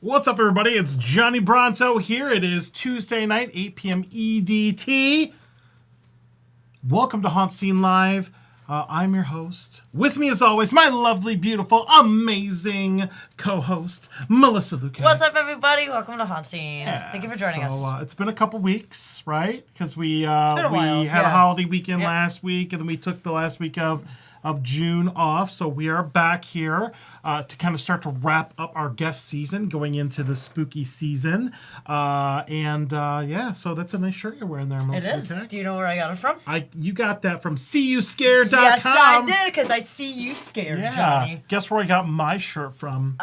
What's up, everybody? It's Johnny Bronto here. It is Tuesday night, 8 p.m. EDT. Welcome to HauntScene Live. I'm your host. With me, as always, my lovely, beautiful, amazing co-host, Melissa Luque. What's up, everybody? Welcome to HauntScene. Yeah, thank you for joining us. It's been a couple weeks, right? Because we had a holiday weekend last week, and then we took the last week of June off. So we are back here to kind of start to wrap up our guest season, going into the spooky season. So that's a nice shirt you're wearing there, Melissa. It is. Okay? Do you know where I got it from? You got that from seeyouScared.com. Yes, I did, because I see you scared, Johnny. Guess where I got my shirt from?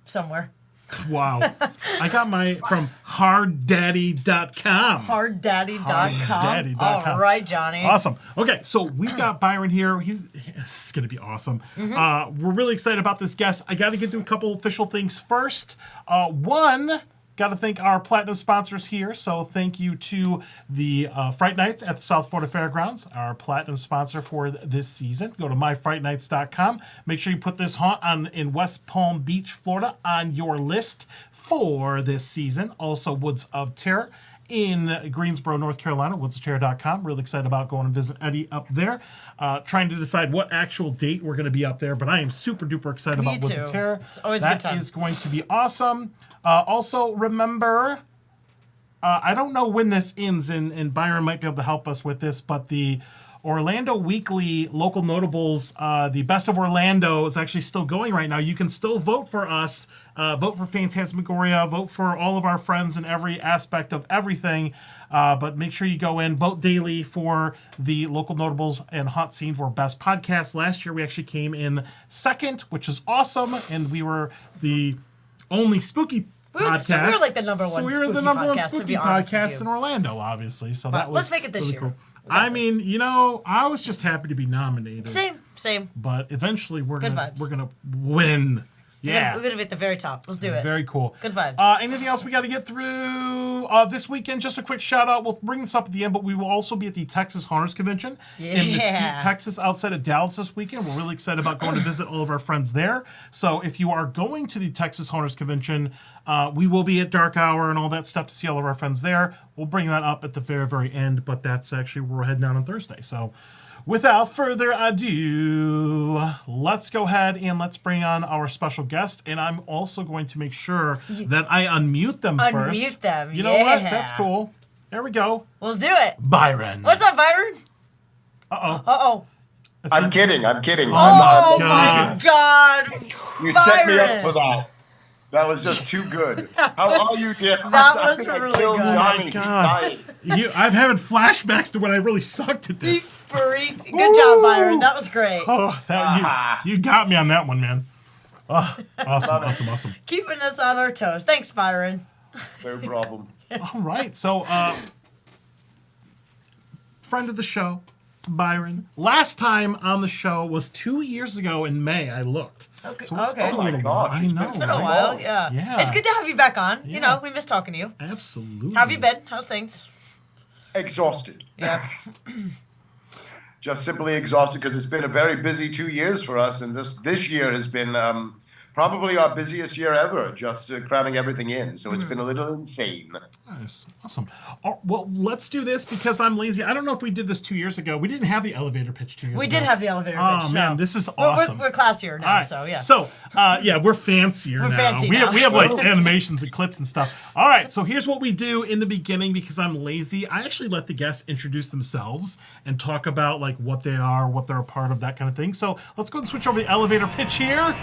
Somewhere. Wow. I got my from harddaddy.com. Harddaddy.com. All right, Johnny. Awesome. Okay, so we've got Byron here. This is going to be awesome. We're really excited about this guest. I got to get to a couple official things first. One, got to thank our platinum sponsors here. So thank you to the Fright Nights at the South Florida Fairgrounds, our platinum sponsor for this season. Go to myfrightnights.com. Make sure you put this haunt in West Palm Beach, Florida on your list for this season. Also, Woods of Terror in Greensboro, North Carolina, woodsofterror.com. Really excited about going and visit Eddie up there. Trying to decide what actual date we're going to be up there, but I am super duper excited about Woods of Terror. It's always a good time. That is going to be awesome. Also, remember, I don't know when this ends, and Byron might be able to help us with this, but the Orlando Weekly Local Notables, the Best of Orlando is actually still going right now. You can still vote for us, vote for Phantasmagoria, vote for all of our friends in every aspect of everything, but make sure you go in, vote daily for the Local Notables and HauntScene for Best Podcast. Last year, we actually came in second, which is awesome, and we were the only spooky podcast. So we were like the number one. So we were the number one spooky podcast in Orlando, obviously. So that was let's make it this really year. Cool. I mean, I was just happy to be nominated. Same. But eventually, we're gonna win. Yeah, we're gonna be at the very top. Let's do it. Very cool. Good vibes. Anything else we got to get through this weekend? Just a quick shout out. We'll bring this up at the end, but we will also be at the Texas Haunters Convention in Mesquite, Texas, outside of Dallas this weekend. We're really excited about going to visit all of our friends there. So if you are going to the Texas Haunters Convention, we will be at dark hour and all that stuff to see all of our friends there. We'll bring that up at the very, very end, but that's actually where we're heading down on Thursday. So without further ado, let's go ahead and let's bring on our special guest. And I'm also going to make sure that I unmute them first. Unmute them, You know what? That's cool. There we go. Let's do it. Byron. What's up, Byron? Uh-oh. I'm kidding. Oh, my God. You set me up for that. That was just too good. How are you, dear? That was really good. Oh, my God. I'm having flashbacks to when I really sucked at this. Freaked. Good job, Byron. That was great. Oh, you got me on that one, man. Oh, awesome. Keeping us on our toes. Thanks, Byron. No problem. All right. So, friend of the show, Byron. Last time on the show was 2 years ago in May. I looked. Okay. So it's Oh my gosh. I know. It's been a while. Yeah. It's good to have you back on. Yeah. You know, we miss talking to you. Absolutely. How have you been? How's things? Exhausted. Yeah. Just simply exhausted because it's been a very busy 2 years for us, and this year has been probably our busiest year ever, just cramming everything in. So it's been a little insane. Nice. Awesome. Well, let's do this because I'm lazy. I don't know if we did this 2 years ago. We didn't have the elevator pitch 2 years ago. We did have the elevator pitch. Oh, man, this is awesome. We're classier now, right. so yeah. So, we're fancier now. Fancy we now. have like animations and clips and stuff. All right, so here's what we do in the beginning because I'm lazy. I actually let the guests introduce themselves and talk about like what they are, what they're a part of, that kind of thing. So let's go and switch over the elevator pitch here.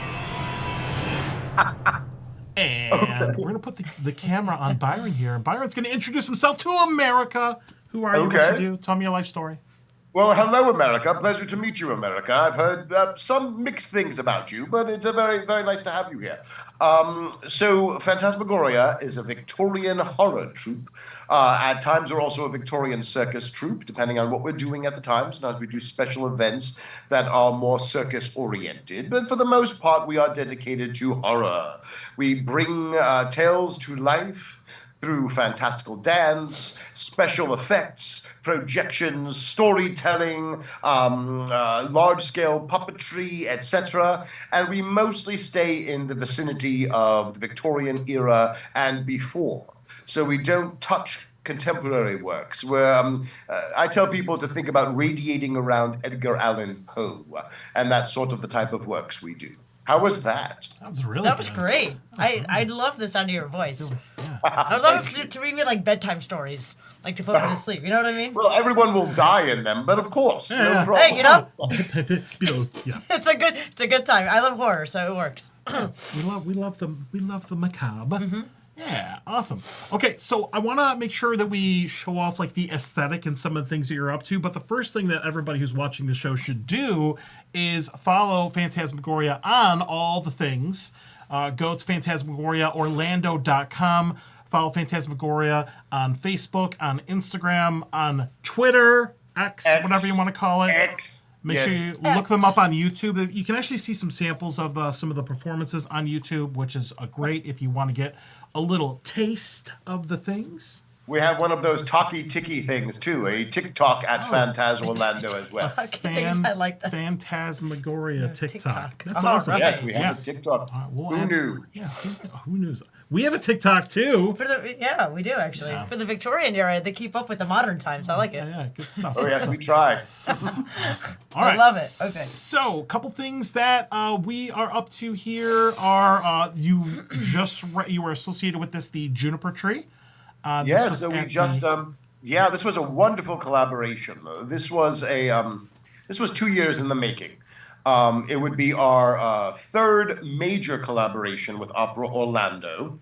And we're going to put the camera on Byron here. And Byron's going to introduce himself to America. Who are you? What you do? Tell me your life story. Well, hello, America. Pleasure to meet you, America. I've heard some mixed things about you, but it's a very, very nice to have you here. So Phantasmagoria is a Victorian horror troupe. At times, we're also a Victorian circus troupe, depending on what we're doing at the time. Sometimes we do special events that are more circus-oriented, but for the most part, we are dedicated to horror. We bring tales to life through fantastical dance, special effects, projections, storytelling, large-scale puppetry, etc. And we mostly stay in the vicinity of the Victorian era and before. So we don't touch contemporary works. Where I tell people to think about radiating around Edgar Allan Poe, and that's sort of the type of works we do. How was that? That was great. I love the sound of your voice. I would love it to read me like bedtime stories, like to put me to sleep. You know what I mean? Well, everyone will die in them, but of course, no problem. Hey, you know, Yeah. it's a good time. I love horror, so it works. We love the macabre. Yeah, awesome. Okay, so I want to make sure that we show off like the aesthetic and some of the things that you're up to. But the first thing that everybody who's watching the show should do is follow Phantasmagoria on all the things. Go to phantasmagoriaorlando.com. Follow Phantasmagoria on Facebook, on Instagram, on Twitter, X, whatever you want to call it. Make sure you look them up on YouTube. You can actually see some samples of some of the performances on YouTube, which is great if you want to get a little taste of the things. We have one of those talkie-ticky things, too, a TikTok at Phantasmorlando as well. Things I like that. Phantasmagoria TikTok. That's Oh, awesome. right. Yes, we have a TikTok. Who knew? Yeah, who knew? We have a TikTok, too. We do actually. For the Victorian era, they keep up with the modern times. I like it. Yeah, good stuff. Oh, yes, we try. All right. I love it. Okay. So, a couple things that we are up to here are you were associated with the juniper tree. Yes, so we just this was a wonderful collaboration. This was 2 years in the making. It would be our third major collaboration with Opera Orlando.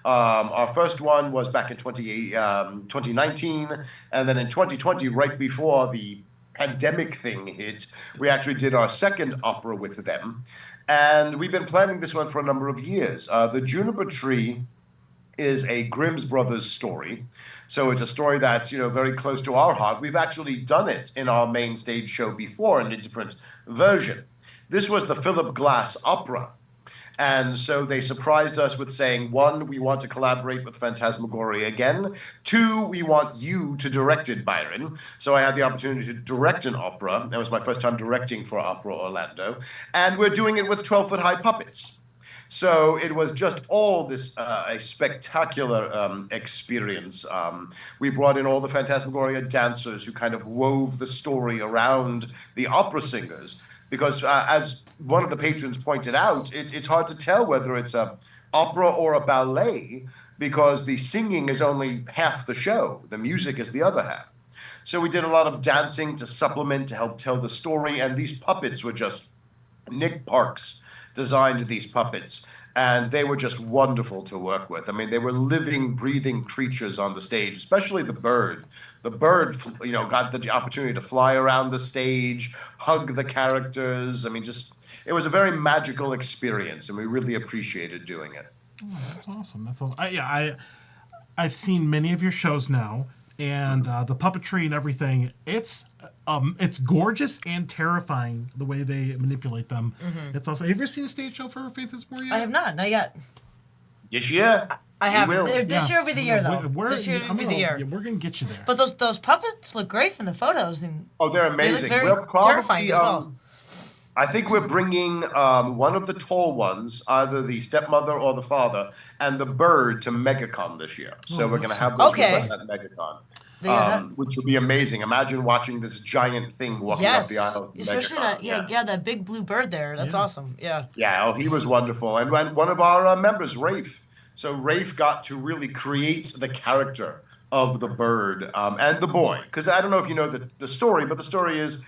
Our first one was back in 2019, and then in 2020, right before the pandemic thing hit, we actually did our second opera with them. And we've been planning this one for a number of years. The Juniper Tree is a Grimm's Brothers story. So it's a story that's, very close to our heart. We've actually done it in our main stage show before in a different version. This was the Philip Glass opera. And so they surprised us with saying, 1, we want to collaborate with Phantasmagoria again. 2, we want you to direct it, Byron. So I had the opportunity to direct an opera. That was my first time directing for Opera Orlando. And we're doing it with 12-foot-high puppets. So it was just all this a spectacular experience. We brought in all the Phantasmagoria dancers who kind of wove the story around the opera singers. Because as one of the patrons pointed out, it's hard to tell whether it's a opera or a ballet because the singing is only half the show. The music is the other half. So we did a lot of dancing to supplement, to help tell the story. And these puppets were just Nick Parks designed these puppets, and they were just wonderful to work with. I mean, they were living, breathing creatures on the stage, especially the bird. The bird, got the opportunity to fly around the stage, hug the characters. I mean, it was a very magical experience, and we really appreciated doing it. Oh, that's awesome. That's awesome. I've seen many of your shows now, and the puppetry and everything. It's gorgeous and terrifying the way they manipulate them. Mm-hmm. It's also. Have you ever seen a stage show for Phantasmagoria? I have not yet. This year? I have. This year will be the year, though. This year will be the year. Yeah, we're gonna get you there. But those puppets look great from the photos, and they're amazing. They look very terrifying as well. I think we're bringing one of the tall ones, either the stepmother or the father, and the bird to MegaCon this year. So we're going to have those with us at MegaCon, which will be amazing. Imagine watching this giant thing walking up the aisles. Especially that big blue bird there. That's awesome. Yeah. Yeah, he was wonderful. And one of our members, Rafe. So Rafe got to really create the character of the bird and the boy. Because I don't know if you know the story, but the story is,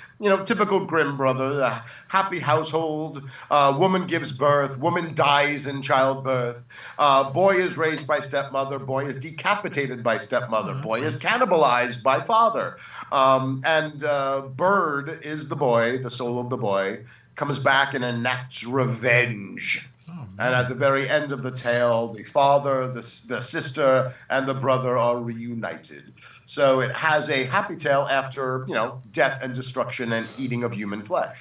typical Grimm brother, a happy household, woman gives birth, woman dies in childbirth, boy is raised by stepmother, boy is decapitated by stepmother, boy is cannibalized by father. And bird is the boy, the soul of the boy, comes back and enacts revenge. And at the very end of the tale, the father, the sister, and the brother are reunited. So it has a happy tale after, death and destruction and eating of human flesh.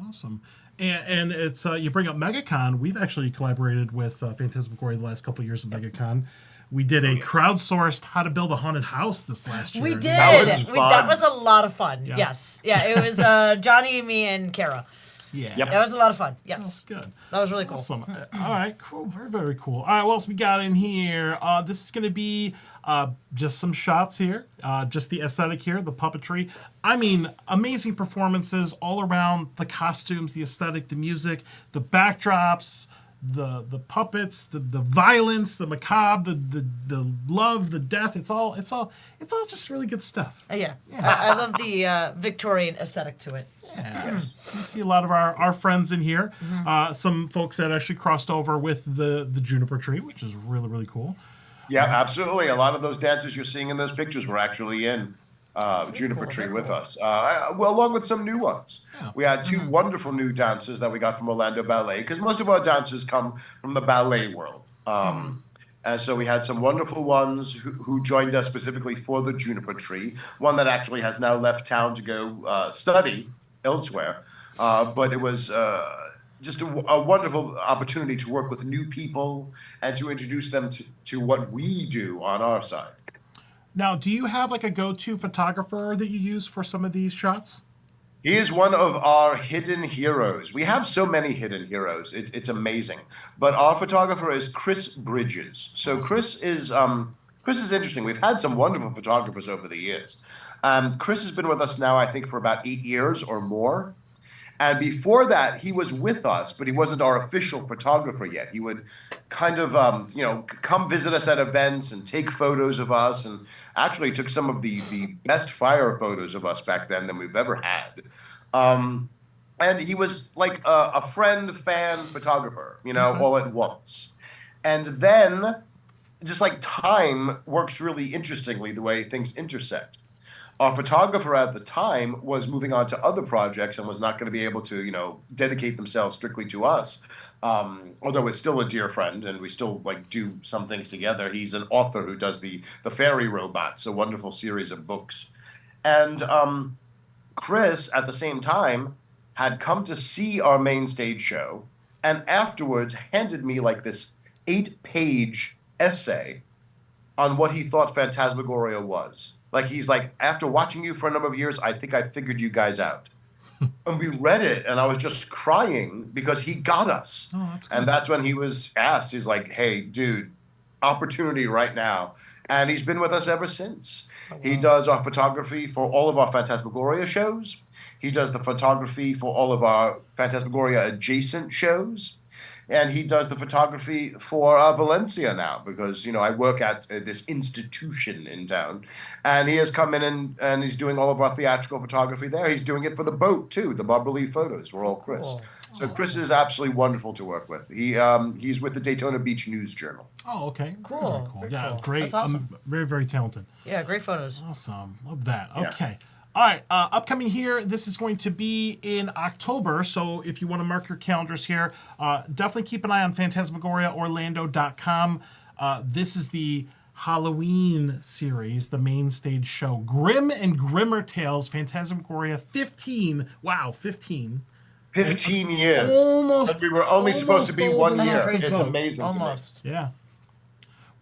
Awesome. And it's you bring up MegaCon. We've actually collaborated with Phantasmagoria the last couple of years of MegaCon. We did a crowdsourced how to build a haunted house this last year. We did. That was fun. That was a lot of fun. Yeah. Yes. Yeah, it was Johnny, me, and Kara. Yeah. Yep. That was a lot of fun. Yes. That's good. That was really cool. Awesome. All right, cool. Very, very cool. All right, what else we got in here? This is going to be just some shots here, just the aesthetic here, the puppetry. I mean, amazing performances all around, the costumes, the aesthetic, the music, the backdrops, the puppets, the violence, the macabre, the love, the death. It's all just really good stuff. Yeah. I love the Victorian aesthetic to it. Yeah. You see a lot of our friends in here. Some folks that actually crossed over with the juniper tree, which is really, really cool. Yeah, absolutely. A lot of those dancers you're seeing in those pictures were actually in Juniper Tree with us, well, along with some new ones. Yeah. We had two wonderful new dancers that we got from Orlando Ballet, because most of our dancers come from the ballet world. And so we had some wonderful ones who joined us specifically for the Juniper Tree. One that actually has now left town to go study elsewhere. But it was just a wonderful opportunity to work with new people and to introduce them to what we do on our side. Now, do you have like a go-to photographer that you use for some of these shots? He is one of our hidden heroes. We have so many hidden heroes. It's amazing. But our photographer is Chris Bridges. So Chris is interesting. We've had some wonderful photographers over the years. Chris has been with us now, I think, for about 8 years or more. And before that, he was with us, but he wasn't our official photographer yet. He would kind of, come visit us at events and take photos of us, and actually took some of the best fire photos of us back then than we've ever had. And he was like a friend, fan, photographer, all at once. And then, just like time works really interestingly, the way things intersect. Our photographer at the time was moving on to other projects and was not going to be able to, dedicate themselves strictly to us. Although it's still a dear friend and we still do some things together. He's an author who does the Fairy Robots, a wonderful series of books. And Chris, at the same time, had come to see our main stage show and afterwards handed me this 8-page essay on what he thought Phantasmagoria was. He's like, after watching you for a number of years, I think I figured you guys out. And we read it, and I was just crying because he got us. Oh, that's good. And that's when he was asked, he's like, hey, dude, opportunity right now. And he's been with us ever since. Oh, wow. He does our photography for all of our Phantasmagoria shows. He does the photography for all of our Phantasmagoria adjacent shows. And he does the photography for Valencia now because, I work at this institution in town. And he has come in and he's doing all of our theatrical photography there. He's doing it for the boat, too, the Barbara Lee photos. We're all Chris. Cool. So Chris is absolutely wonderful to work with. He's with the Daytona Beach News Journal. Oh, okay. Cool. Very Very yeah, cool. great. That's awesome. Very, very talented. Yeah, great photos. Awesome. Love that. Yeah. Okay. All right, upcoming here, this is going to be in October, so if you want to mark your calendars here, definitely keep an eye on PhantasmagoriaOrlando.com. This is the Halloween series, the main stage show. Grim and Grimmer Tales, Phantasmagoria 15. Wow, 15. 15 years. Almost. And we were only supposed to be 1 That's year. crazy. It's amazing. Almost. Yeah.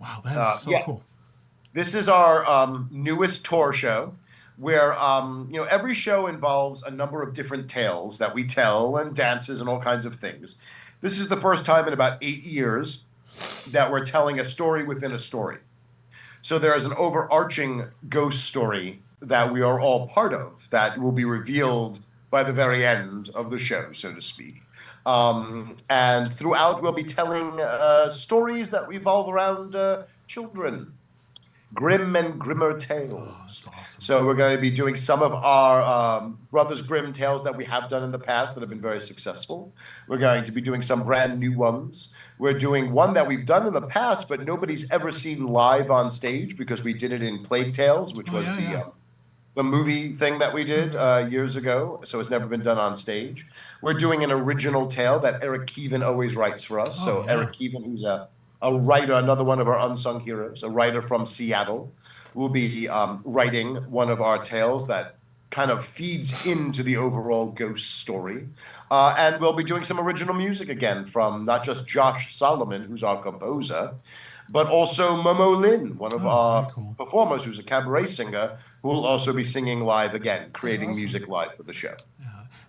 Wow, that's so cool. This is our newest tour show. Where every show involves a number of different tales that we tell and dances and all kinds of things. This is the first time in about 8 years that we're telling a story within a story. So there is an overarching ghost story that we are all part of that will be revealed by the very end of the show, so to speak. And throughout we'll be telling stories that revolve around children. Grim and Grimmer Tales. Oh, that's awesome. So we're going to be doing some of our Brothers Grimm tales that we have done in the past that have been very successful. We're going to be doing some brand new ones. We're doing one that we've done in the past, but nobody's ever seen live on stage because we did it in Plague Tales, which was the movie thing that we did years ago. So it's never been done on stage. We're doing an original tale that Eric Keevan always writes for us. Eric Keevan, who's a writer, another one of our unsung heroes, a writer from Seattle, will be writing one of our tales that kind of feeds into the overall ghost story. And we'll be doing some original music again from not just Josh Solomon, who's our composer, but also Momo Lin, one of our very cool. performers who's a cabaret singer, who will also be singing live again, creating awesome. music live for the show.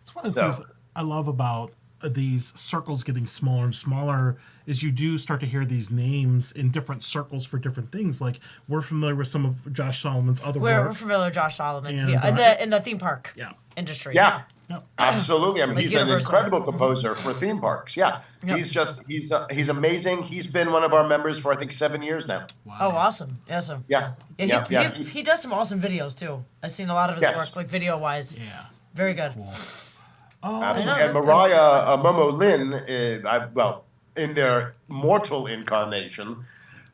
It's one of the So- things I love about these circles getting smaller and smaller is you do start to hear these names in different circles for different things. Like we're familiar with some of Josh Solomon's other We're work. familiar with Josh Solomon And, in the theme park Yeah. industry. Yeah. Yep. Absolutely. I mean, Like he's Universal. an incredible composer for theme parks. Yeah. Yep. He's amazing. He's been one of our members for, I think, 7 years now. Wow. Oh, awesome. Awesome. Yeah. Yeah, he does some awesome videos too. I've seen a lot of his Yes. work, like video wise. Yeah. Very good. Absolutely. I And know. Mariah Momo Lin, in their mortal incarnation,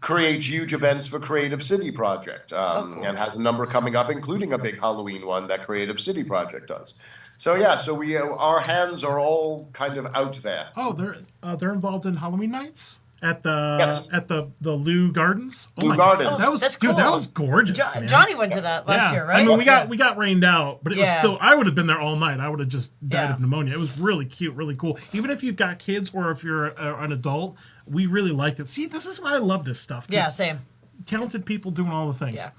creates huge events for Creative City Project, cool. and has a number coming up, including a big Halloween one that Creative City Project does. So yeah, so we our hands are all kind of out there. Oh, they're involved in Halloween nights at the Yes. at the Lou Gardens. Lou my Gardens. God. That was That's dude, that cool. was gorgeous. man. Johnny went to that last year, right? I mean, we got rained out, but it was Yeah. still. I would have been there all night. I would have just died Yeah. of pneumonia. It was really cute, really cool. Even if you've got kids or if you're an adult, we really liked it. See, this is why I love this stuff. 'Cause Yeah, same. talented people doing all the things. Yeah.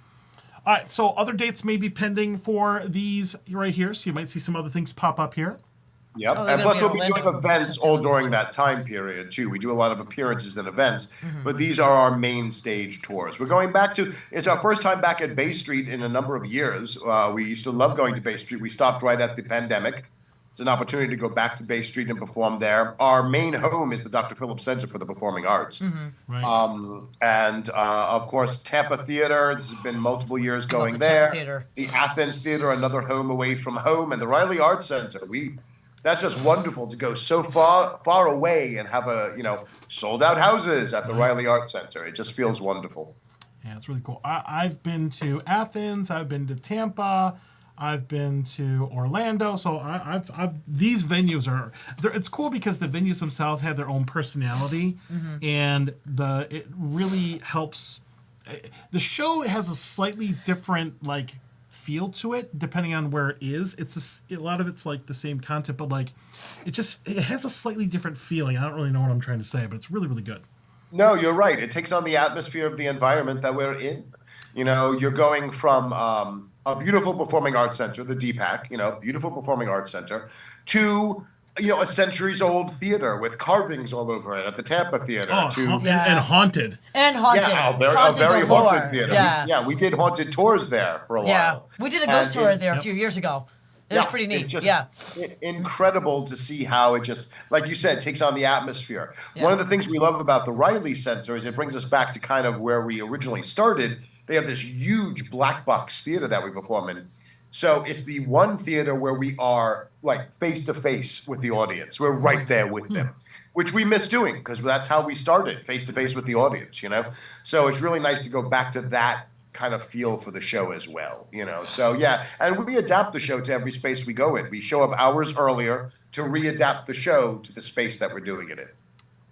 All right, so other dates may be pending for these right here, so you might see some other things pop up here. Yep. Oh, they're And gonna plus be we'll in be doing Orlando. events all during that time period too. We do a lot of appearances and events, but these are our main stage tours. We're going back to, it's our first time back at Bay Street in a number of years. We used to love going to Bay Street. We stopped right at the pandemic. It's an opportunity to go back to Bay Street and perform there. Our main home is the Dr. Phillips Center for the Performing Arts. Right. And of course, Tampa Theater. This has been multiple years going the there. Tampa Theater. The Athens Theater, another home away from home, and the Riley Arts Center. That's just wonderful to go so far away and have sold out houses at the Riley Arts Center. It just feels wonderful. Yeah, it's really cool. I've been to Athens. I've been to Tampa. I've been to Orlando. So I've these venues it's cool because the venues themselves have their own personality, and it really helps. The show has a slightly different feel to it depending on where it is. A lot of it's like the same content, but it has a slightly different feeling. I don't really know what I'm trying to say, but it's really, really good. No, you're right. It takes on the atmosphere of the environment that we're in. You're going from a beautiful performing arts center, the DPAC, beautiful performing arts center, to a centuries-old theater with carvings all over it at the Tampa Theater. Oh, and haunted. And haunted. Yeah, a very galore. haunted theater. Yeah. We did haunted tours there for a while. Yeah. We did a ghost And tour it's- there a few years ago. It was pretty neat. It's just Yeah. incredible to see how it just, like you said, takes on the atmosphere. Yeah. One of the things we love about the Riley Center is it brings us back to kind of where we originally started. They have this huge black box theater that we perform in. So it's the one theater where we are face to face with the audience. We're right there with them, which we miss doing because that's how we started, face to face with the audience, So it's really nice to go back to that kind of feel for the show as well, So yeah, and we adapt the show to every space we go in. We show up hours earlier to readapt the show to the space that we're doing it in.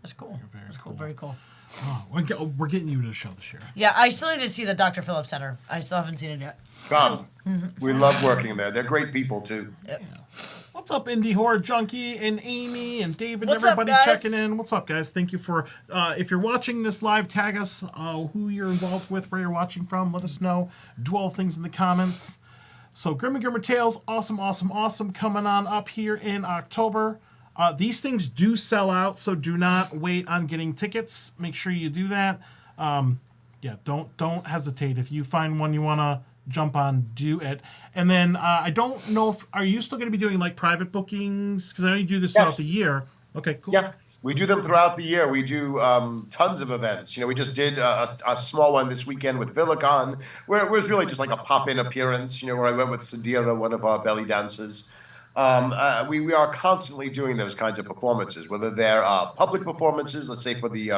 That's cool. That's cool. Very cool. Oh, we're getting you to the show this year. Yeah, I still need to see the Dr. Phillips Center. I still haven't seen it yet. Come. We love working there. They're great people too. Yep. What's up, Indie Horror Junkie and Amy and David What's and up, everybody guys? checking in? What's up, guys? Thank you for if you're watching this live, tag us who you're involved with, where you're watching from. Let us know. Do all things in the comments. So Grim and Grimmer Tales, awesome coming on up here in October. These things do sell out, so do not wait on getting tickets. Make sure you do that. Don't hesitate. If you find one you want to jump on, do it. And then I don't know are you still going to be doing private bookings? Because I know you do this throughout the year. Okay, cool. Yeah, we do them throughout the year. We do tons of events. We just did a small one this weekend with Villicon, where it was really just like a pop-in appearance, where I went with Sadira, one of our belly dancers. We are constantly doing those kinds of performances, whether they're public performances, let's say for the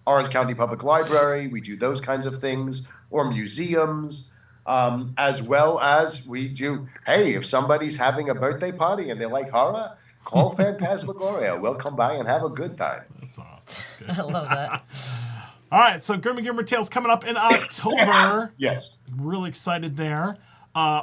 Orange County Public Library, we do those kinds of things, or museums, as well as we do, hey, if somebody's having a birthday party and they like horror, call Phantasmagoria. We'll come by and have a good time. That's awesome. That's good. I love that. All right, so Grim and Grimmer Tales coming up in October. Yes. Really excited there.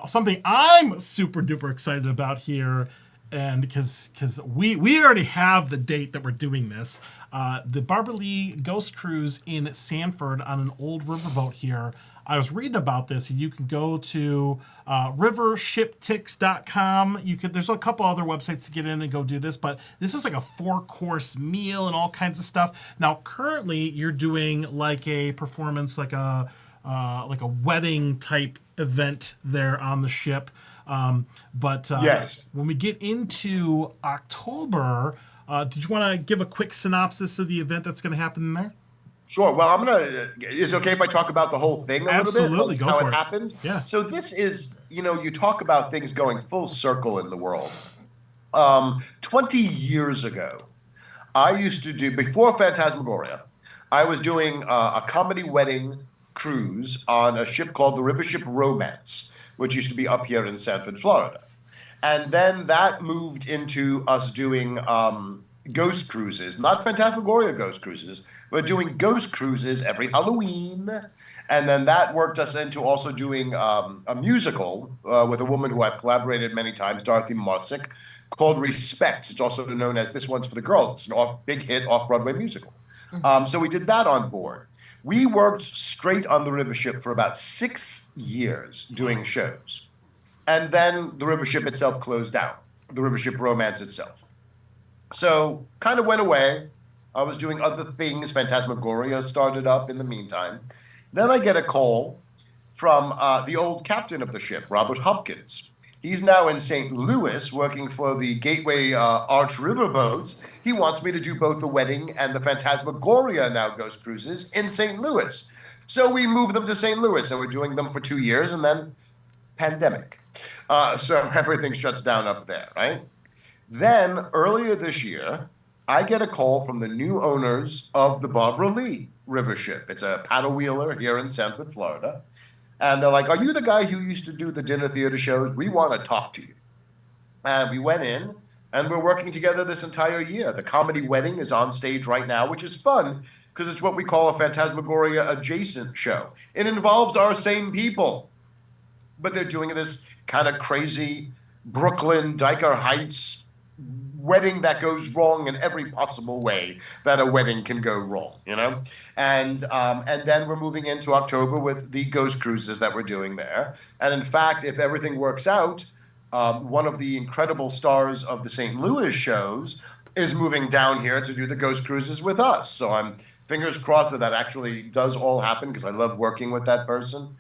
Something I'm super duper excited about here and because we already have the date that we're doing this, the Barbara Lee Ghost Cruise in Sanford on an old riverboat here. I was reading about this, and you can go to rivershiptix.com. There's a couple other websites to get in and go do this, but this is like a 4-course meal and all kinds of stuff. Now, currently, you're doing like a performance, like a wedding type event there on the ship. But Yes. when we get into October, did you want to give a quick synopsis of the event that's going to happen in there? Sure. Well, is it okay if I talk about the whole thing a Absolutely. little bit? Go How for it it. happened? Yeah. So this is, you talk about things going full circle in the world. 20 years ago, I used to do, before Phantasmagoria, I was doing a comedy wedding cruise on a ship called the River Ship Romance, which used to be up here in Sanford, Florida. And then that moved into us doing ghost cruises, not Phantasmagoria ghost cruises, but doing ghost cruises every Halloween. And then that worked us into also doing a musical with a woman who I've collaborated many times, Dorothy Marsick, called Respect. It's also known as This One's for the Girls. It's a big hit off-Broadway musical. So we did that on board. We worked straight on the river ship for about 6 years doing shows. And then the river ship itself closed down, the river ship Romance itself. So kind of went away. I was doing other things. Phantasmagoria started up in the meantime. Then I get a call from the old captain of the ship, Robert Hopkins. He's now in St. Louis working for the Gateway Arch Riverboats. He wants me to do both the wedding and the Phantasmagoria now ghost cruises in St. Louis. So we moved them to St. Louis, and we're doing them for 2 years, and then pandemic. So everything shuts down up there, right? Then earlier this year, I get a call from the new owners of the Barbara Lee River Ship. It's a paddle wheeler here in Sanford, Florida. And they're like, "Are you the guy who used to do the dinner theater shows? We want to talk to you." And we went in, and we're working together this entire year. The comedy wedding is on stage right now, which is fun because it's what we call a Phantasmagoria adjacent show. It involves our same people, but they're doing this kind of crazy Brooklyn, Dyker Heights wedding that goes wrong in every possible way that a wedding can go wrong, And then we're moving into October with the ghost cruises that we're doing there. And in fact, if everything works out, one of the incredible stars of the St. Louis shows is moving down here to do the ghost cruises with us. So I'm fingers crossed that actually does all happen because I love working with that person,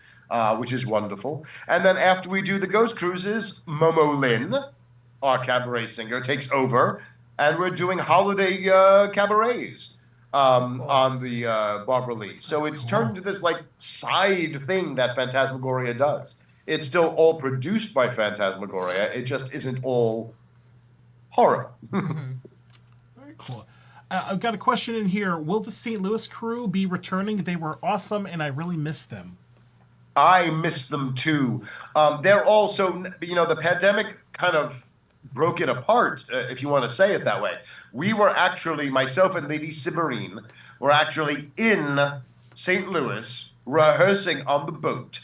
which is wonderful. And then after we do the ghost cruises, Momo Lynn, our cabaret singer, takes over, and we're doing holiday cabarets on the Barbara Lee. So it's turned into this like side thing that Phantasmagoria does. It's still all produced by Phantasmagoria. It just isn't all horror. Very cool. I've got a question in here. Will the St. Louis crew be returning? They were awesome, and I really miss them. I miss them too. They're also, the pandemic kind of broke it apart, if you want to say it that way. We were actually, myself and Lady Sibirine, were actually in St. Louis rehearsing on the boat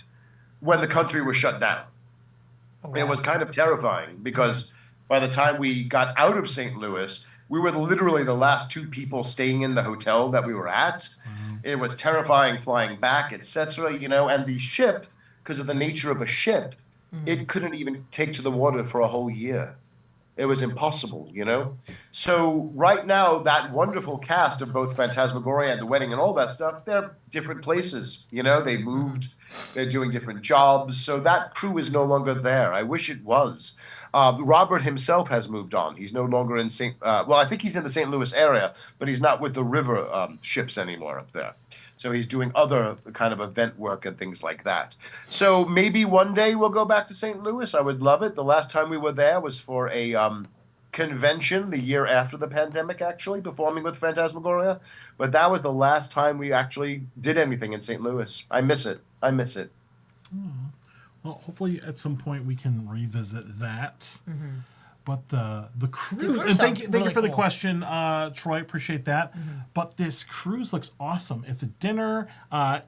when the country was shut down. Oh, wow. It was kind of terrifying because by the time we got out of St. Louis, we were literally the last 2 people staying in the hotel that we were at. Mm-hmm. It was terrifying flying back, etc., and the ship, because of the nature of a ship, it couldn't even take to the water for a whole year. It was impossible, So right now, that wonderful cast of both Phantasmagoria and the wedding and all that stuff, they're different places, They moved, they're doing different jobs. So that crew is no longer there. I wish it was. Robert himself has moved on. He's no longer in I think he's in the St. Louis area, but he's not with the river ships anymore up there. So he's doing other kind of event work and things like that. So maybe one day we'll go back to St. Louis. I would love it. The last time we were there was for a convention the year after the pandemic, actually, performing with Phantasmagoria. But that was the last time we actually did anything in St. Louis. I miss it. Well, hopefully at some point we can revisit that. But the cruise, cruise and thank sounds you really for the cool. question, Troy. Appreciate that. But this cruise looks awesome. It's a dinner. I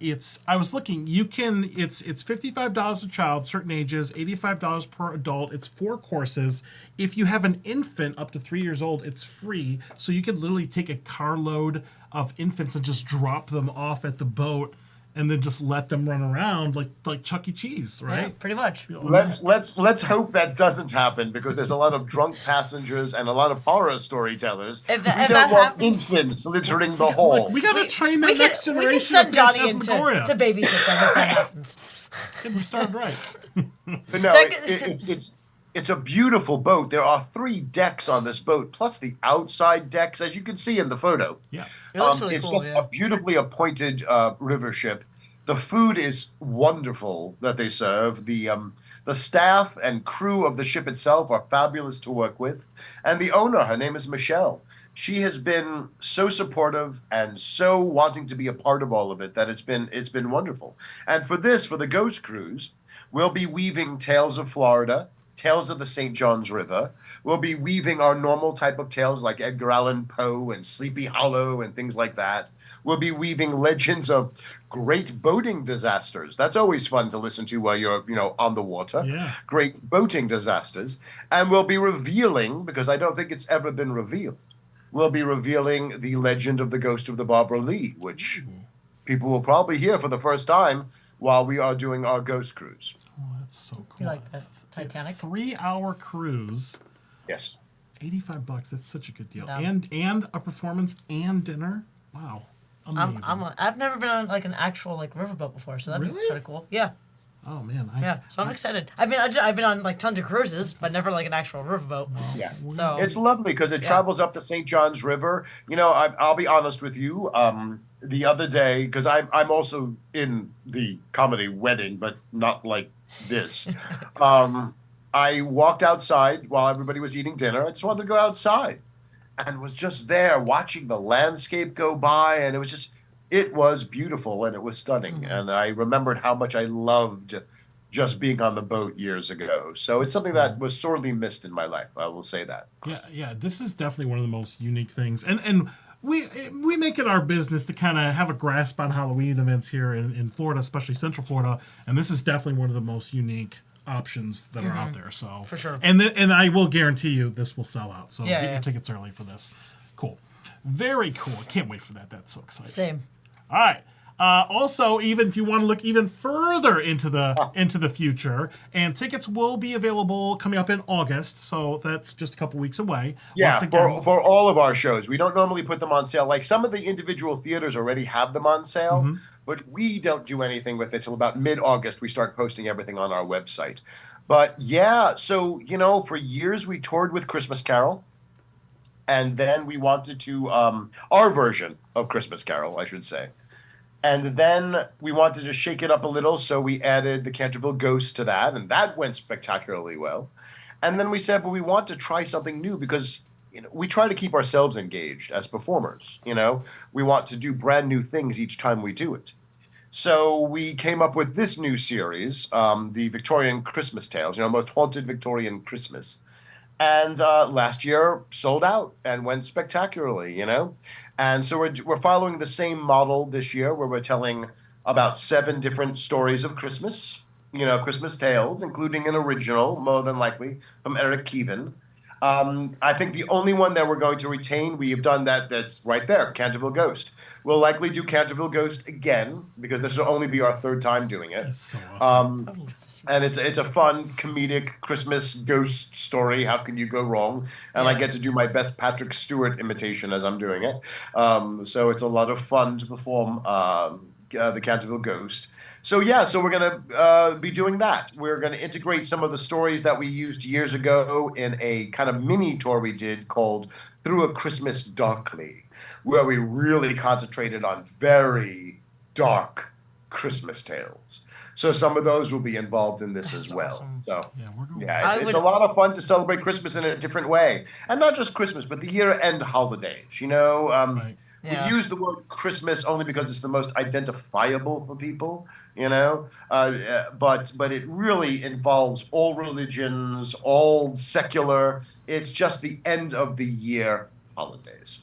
was looking. It's $55 a child, certain ages, $85 per adult. It's 4 courses. If you have an infant up to 3 years old, it's free. So you could literally take a carload of infants and just drop them off at the boat, and then just let them run around like Chuck E. Cheese, right? Yeah, pretty much. Let's hope that doesn't happen because there's a lot of drunk passengers and a lot of horror storytellers. If We that don't want happens- infants littering the hall. We gotta train that next generation. We can send of Johnny in to Phantasmagoria. babysit them if that happens. Get them started right. But no, That- it's a beautiful boat. There are 3 decks on this boat, plus the outside decks, as you can see in the photo. Yeah. It looks really It's cool, just yeah. a beautifully appointed river ship. The food is wonderful that they serve. The staff and crew of the ship itself are fabulous to work with, and the owner, her name is Michelle. She has been so supportive and so wanting to be a part of all of it that it's been wonderful. And for the Ghost Cruise, we'll be weaving tales of Florida, tales of the St. Johns River. We'll be weaving our normal type of tales like Edgar Allan Poe and Sleepy Hollow and things like that. We'll be weaving legends of great boating disasters. That's always fun to listen to while you're, on the water. Yeah. Great boating disasters. And we'll be revealing, because I don't think it's ever been revealed, we'll be revealing the legend of the ghost of the Barbara Lee, which people will probably hear for the first time while we are doing our ghost cruise. Oh, that's so cool. You like that Titanic? 3-hour cruise, Yes. $85. That's such a good deal. Yeah. And a performance and dinner. Wow. Amazing. I've never been on like an actual like riverboat before, so that'd be Really? kind of cool. Yeah, oh man. yeah. So I'm excited. I mean, I've been on like tons of cruises, but never like an actual riverboat. Yeah. So It's lovely because it Yeah. travels up the St. Johns River. I'll be honest with you. The other day, because I'm also in the comedy Wedding, but not like this. I walked outside while everybody was eating dinner. I just wanted to go outside and was just there watching the landscape go by. And it was beautiful and it was stunning. And I remembered how much I loved just being on the boat years ago. So it's something that was sorely missed in my life. I will say that. Yeah. This is definitely one of the most unique things, and we make it our business to kind of have a grasp on Halloween events here in Florida, especially Central Florida, and this is definitely one of the most unique options that are out there. So For sure. and I will guarantee you this will sell out. So Yeah, get yeah. your tickets early for this. Cool, very cool. Can't wait for that. That's so exciting. same. All right. Also, even if you want to look even further into the future, and tickets will be available coming up in August, so that's just a couple weeks away. Yeah, Once again, for all of our shows. We don't normally put them on sale. Like some of the individual theaters already have them on sale, but we don't do anything with it till about mid-August. We start posting everything on our website. But yeah, so, for years we toured with Christmas Carol. And then we wanted to, our version of Christmas Carol, I should say. And then we wanted to shake it up a little, so we added the Canterville Ghost to that, and that went spectacularly well. And then we said, well, we want to try something new because we try to keep ourselves engaged as performers. We want to do brand new things each time we do it. So we came up with this new series, the Victorian Christmas Tales, Most Haunted Victorian Christmas. And last year sold out and went spectacularly, And so we're following the same model this year where we're telling about 7 different stories of Christmas, Christmas tales, including an original, more than likely, from Eric Keevan. I think the only one that we're going to retain, we have done that's right there, Canterville Ghost. We'll likely do Canterville Ghost again because this will only be our 3rd time doing it. that's so awesome. And it's a fun, comedic Christmas ghost story. How can you go wrong? And I get to do my best Patrick Stewart imitation as I'm doing it. So it's a lot of fun to perform the Canterville Ghost. So we're going to be doing that. We're going to integrate some of the stories that we used years ago in a kind of mini tour we did called Through a Christmas Darkly, where we really concentrated on very dark Christmas tales. So some of those will be involved in this as well. awesome. So We're going. it's a lot of fun to celebrate Christmas in a different way, and not just Christmas, but the year-end holidays. Right. Yeah. We use the word Christmas only because it's the most identifiable for people. But it really involves all religions, all secular. It's just the end of the year holidays.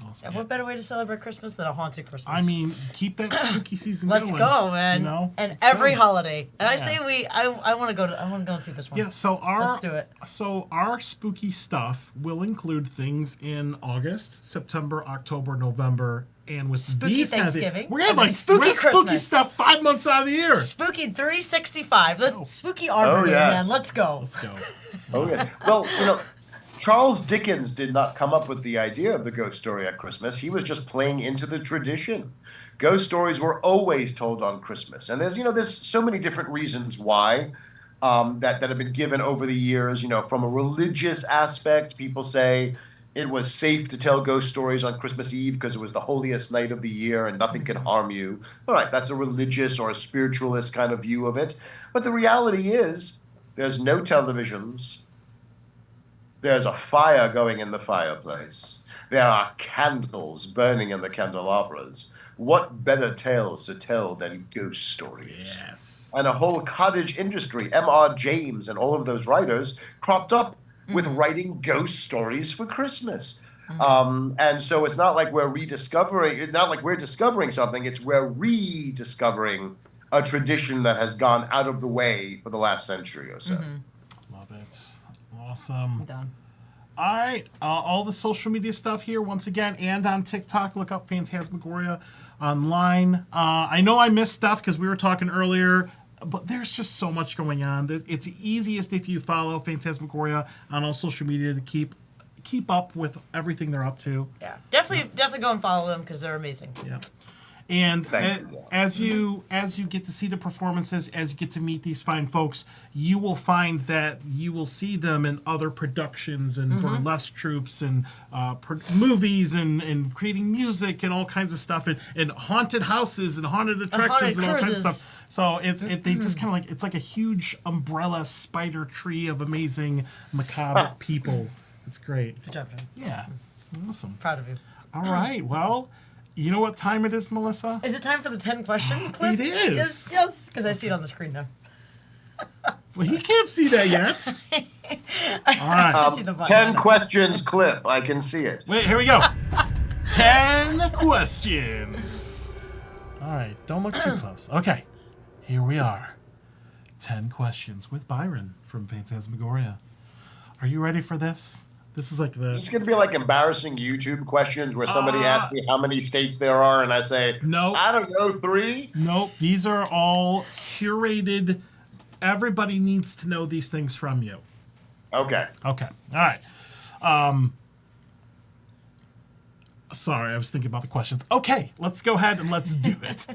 Awesome. And what better way to celebrate Christmas than a haunted Christmas? I mean, keep that spooky season Let's going. go, man. And Let's every go. holiday. And I say I want to go and see this one. Yeah, so Let's do it. So our spooky stuff will include things in August, September, October, November, and with Spooky these Thanksgiving. Kinds of, we're gonna have And like spooky spooky Christmas. stuff 5 months out of the year. Spooky 365. The spooky Arbor Day, yes. man. Let's go. Let's go. Oh yeah. Well, Charles Dickens did not come up with the idea of the ghost story at Christmas. He was just playing into the tradition. Ghost stories were always told on Christmas, and there's so many different reasons why that have been given over the years. From a religious aspect, people say it was safe to tell ghost stories on Christmas Eve because it was the holiest night of the year and nothing can harm you. All right, that's a religious or a spiritualist kind of view of it. But the reality is, there's no televisions. There's a fire going in the fireplace. There are candles burning in the candelabras. What better tales to tell than ghost stories? Yes. And a whole cottage industry, M.R. James and all of those writers, cropped up with writing ghost stories for Christmas. And so it's not like we're discovering something, it's we're rediscovering a tradition that has gone out of the way for the last century or so. Love it. Awesome. I'm done. All right, all the social media stuff here once again, and on TikTok. Look up Phantasmagoria online. I know I missed stuff because we were talking earlier, but there's just so much going on. It's easiest if you follow Phantasmagoria on all social media to keep up with everything they're up to. Yeah, definitely go and follow them because they're amazing. Yeah. And Thank you. as you get to see the performances, as you get to meet these fine folks, you will find that you will see them in other productions and burlesque troupes and movies and creating music and all kinds of stuff and haunted houses and haunted attractions and all kinds of stuff. So they just kind of like, it's like a huge umbrella spider tree of amazing macabre people. It's great. Good job, John. Yeah. Awesome. Proud of you. All right. Well, you know what time it is, Melissa? Is it time for the 10 question clip? It is. Yes, because I see it on the screen now. Well, he can't see that yet. All right. I see the button. 10 questions clip. I can see it. Wait, here we go. 10 questions. All right. Don't look too close. Okay. Here we are. 10 questions with Byron from Phantasmagoria. Are you ready for this? This is like It's going to be like embarrassing YouTube questions where somebody asks me how many states there are, and I say, no. I don't know, 3? Nope. These are all curated. Everybody needs to know these things from you. Okay. Okay. All right. Sorry, I was thinking about the questions. Okay, let's go ahead and let's do it.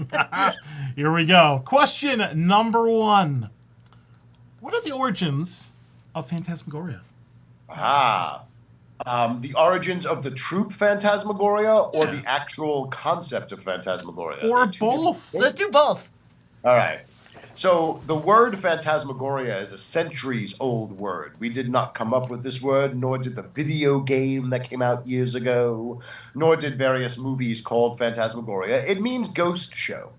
Here we go. Question number 1. What are the origins of Phantasmagoria? The origins of the troupe Phantasmagoria or the actual concept of Phantasmagoria? Or both. Let's do both. All right. So the word Phantasmagoria is a centuries-old word. We did not come up with this word, nor did the video game that came out years ago, nor did various movies called Phantasmagoria. It means ghost show.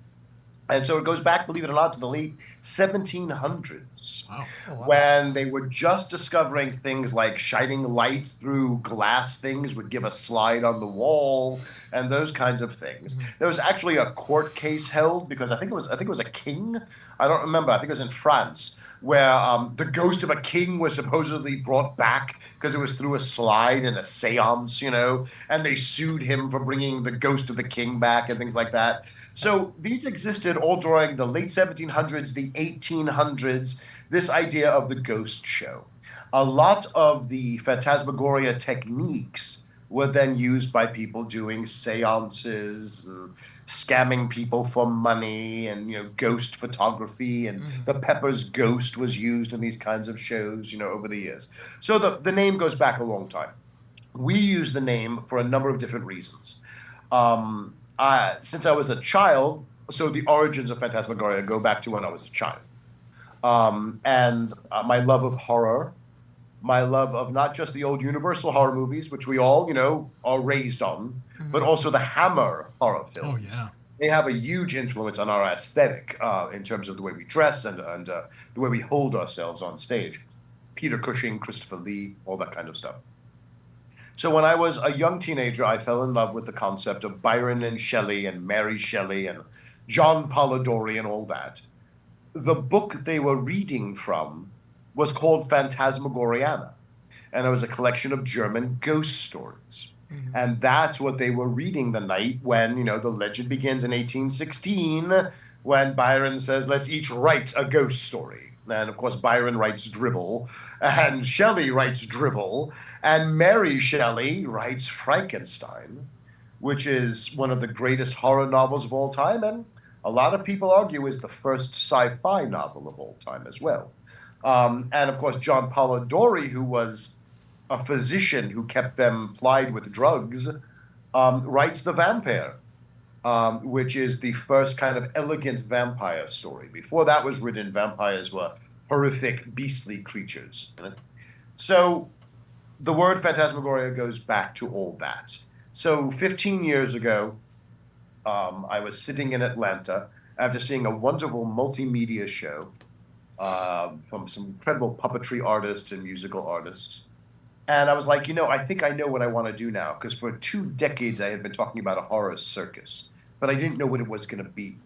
And so it goes back, believe it or not, to the late 1700s, Wow. when they were just discovering things like shining light through glass things would give a slide on the wall and those kinds of things. There was actually a court case held because I think it was a king. I don't remember. I think it was in France where the ghost of a king was supposedly brought back because it was through a slide in a seance, and they sued him for bringing the ghost of the king back and things like that. So these existed all during the late 1700s, the 1800s, this idea of the ghost show. A lot of the Phantasmagoria techniques were then used by people doing seances, scamming people for money, and ghost photography, and the Pepper's Ghost was used in these kinds of shows, over the years. So the name goes back a long time. We use the name for a number of different reasons. Since I was a child, so the origins of Phantasmagoria go back to when I was a child. And my love of horror, my love of not just the old Universal horror movies, which we all, are raised on, but also the Hammer horror films. Oh, yeah. they have a huge influence on our aesthetic in terms of the way we dress and the way we hold ourselves on stage. Peter Cushing, Christopher Lee, all that kind of stuff. So when I was a young teenager, I fell in love with the concept of Byron and Shelley and Mary Shelley and John Polidori and all that. The book they were reading from was called Phantasmagoria, and it was a collection of German ghost stories. And that's what they were reading the night when, the legend begins in 1816, when Byron says, let's each write a ghost story. And of course, Byron writes drivel, and Shelley writes drivel, and Mary Shelley writes Frankenstein, which is one of the greatest horror novels of all time, and a lot of people argue is the first sci-fi novel of all time as well. And of course, John Polidori, who was a physician who kept them plied with drugs, writes The Vampire, which is the first kind of elegant vampire story. Before that was written, vampires were horrific, beastly creatures. So the word phantasmagoria goes back to all that. So 15 years ago, I was sitting in Atlanta after seeing a wonderful multimedia show from some incredible puppetry artists and musical artists. And I was like, I think I know what I want to do now, because for 2 decades I had been talking about a horror circus, but I didn't know what it was going to be.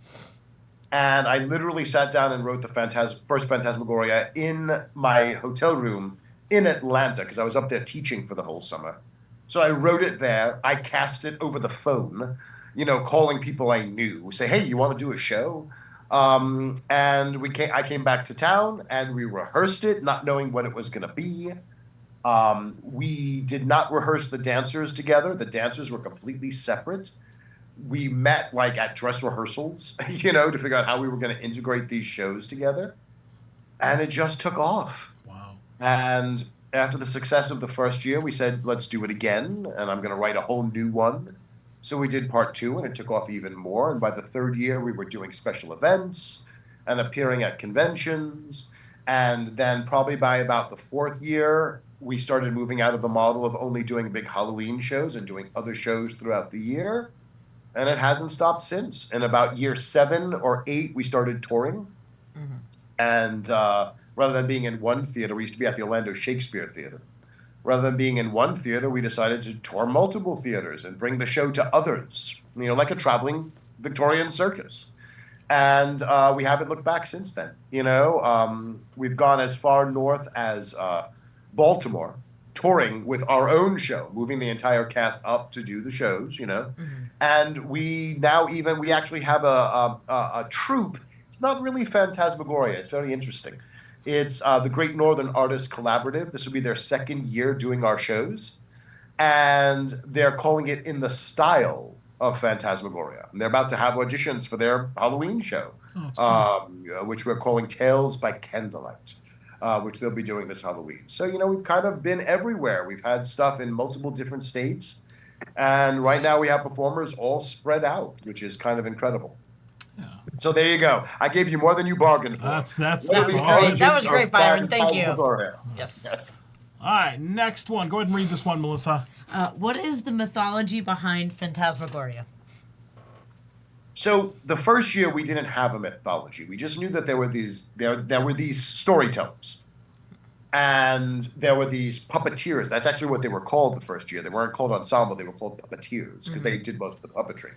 And I literally sat down and wrote the first Phantasmagoria in my hotel room in Atlanta, because I was up there teaching for the whole summer. So I wrote it there. I cast it over the phone, calling people I knew, say, hey, you want to do a show? And I came back to town and we rehearsed it, not knowing what it was going to be. We did not rehearse the dancers together. The dancers were completely separate. We met at dress rehearsals, to figure out how we were going to integrate these shows together. And it just took off. Wow. And after the success of the first year, we said, let's do it again. And I'm going to write a whole new one. So we did part 2, and it took off even more. And by the 3rd year, we were doing special events and appearing at conventions. And then probably by about the 4th year, we started moving out of the model of only doing big Halloween shows and doing other shows throughout the year. And it hasn't stopped since. In about year 7 or 8, we started touring. And rather than being in one theater, we used to be at the Orlando Shakespeare Theater. Rather than being in one theater, we decided to tour multiple theaters and bring the show to others, like a traveling Victorian circus. And we haven't looked back since then. We've gone as far north as Baltimore, touring with our own show, moving the entire cast up to do the shows, And we actually have a troupe. It's not really Phantasmagoria. It's very interesting. It's the Great Northern Artists Collaborative. This will be their 2nd year doing our shows. And they're calling it In the Style of Phantasmagoria. And they're about to have auditions for their Halloween show, which we're calling Tales by Candlelight, which they'll be doing this Halloween. So, we've kind of been everywhere. We've had stuff in multiple different states. And right now we have performers all spread out, which is kind of incredible. Yeah. So there you go. I gave you more than you bargained for. That's great. That was great, Byron. Thank you. Yes. All right, next one. Go ahead and read this one, Melissa. What is the mythology behind Phantasmagoria? So the first year we didn't have a mythology. We just knew that there were these storytellers. And there were these puppeteers. That's actually what they were called the first year. They weren't called ensemble. They were called puppeteers because they did most of the puppetry.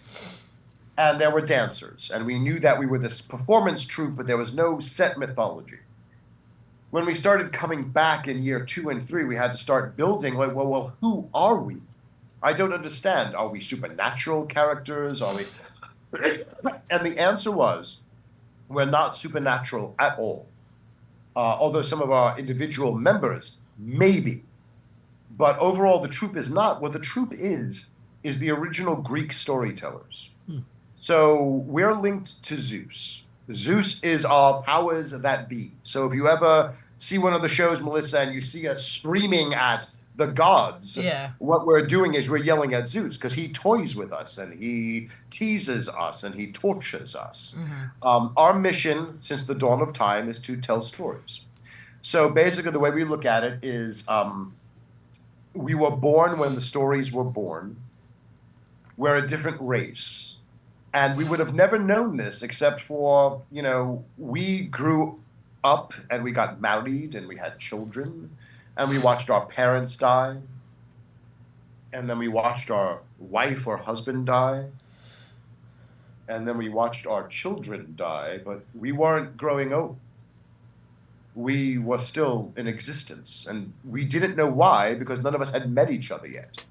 And there were dancers. And we knew that we were this performance troupe, but there was no set mythology. When we started coming back in year 2 and 3, we had to start building, well, who are we? I don't understand. Are we supernatural characters? Are we... And the answer was, we're not supernatural at all. Although some of our individual members maybe. But overall, the troupe is not. What the troupe is the original Greek storytellers. So we're linked to Zeus. Zeus is our powers that be. So if you ever see one of the shows, Melissa, and you see us screaming at the gods, what we're doing is we're yelling at Zeus because he toys with us and he teases us and he tortures us. Our mission since the dawn of time is to tell stories. So basically the way we look at it is we were born when the stories were born. We're a different race. And we would have never known this except for, we grew up and we got married and we had children and we watched our parents die. And then we watched our wife or husband die. And then we watched our children die, but we weren't growing old. We were still in existence and we didn't know why because none of us had met each other yet.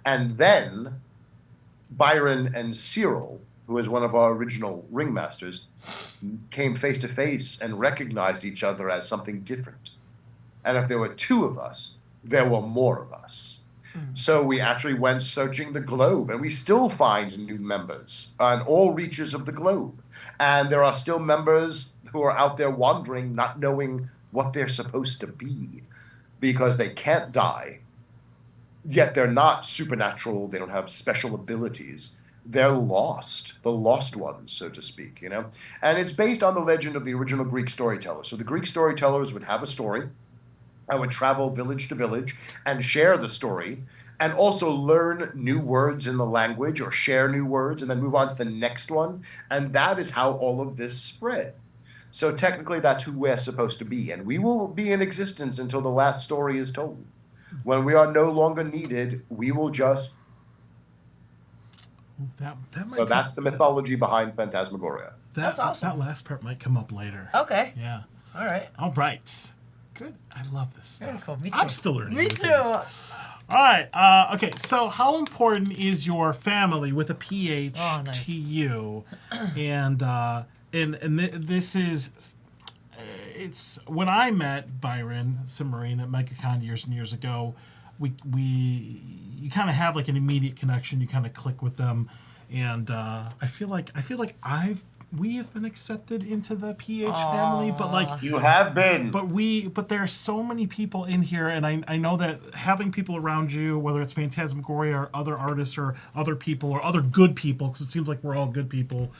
And then Byron and Cyril, who is one of our original ringmasters, came face to face and recognized each other as something different. And if there were two of us, there were more of us. So we actually went searching the globe, and we still find new members on all reaches of the globe. And there are still members who are out there wandering, not knowing what they're supposed to be because they can't die. Yet they're not supernatural. They don't have special abilities. They're lost, the lost ones, so to speak, And it's based on the legend of the original Greek storytellers. So the Greek storytellers would have a story. I would travel village to village and share the story and also learn new words in the language or share new words and then move on to the next one. And that is how all of this spread. So technically, that's who we're supposed to be. And we will be in existence until the last story is told. When we are no longer needed, we will just. So that's the mythology behind Phantasmagoria. That's awesome. That last part might come up later. Okay. Yeah. All right. All right. Good. I love this stuff. Very cool. Me too. I'm still learning. Me too. All right. Okay. So, how important is your family with a PH to you? And this is. It's when I met Byron Cimarine at MegaCon years and years ago. You kind of have like an immediate connection. You kind of click with them, and I feel like we have been accepted into the PH family, but like you have been. But there are so many people in here, and I know that having people around you, whether it's Phantasmagoria or other artists or other people or other good people, because it seems like we're all good people.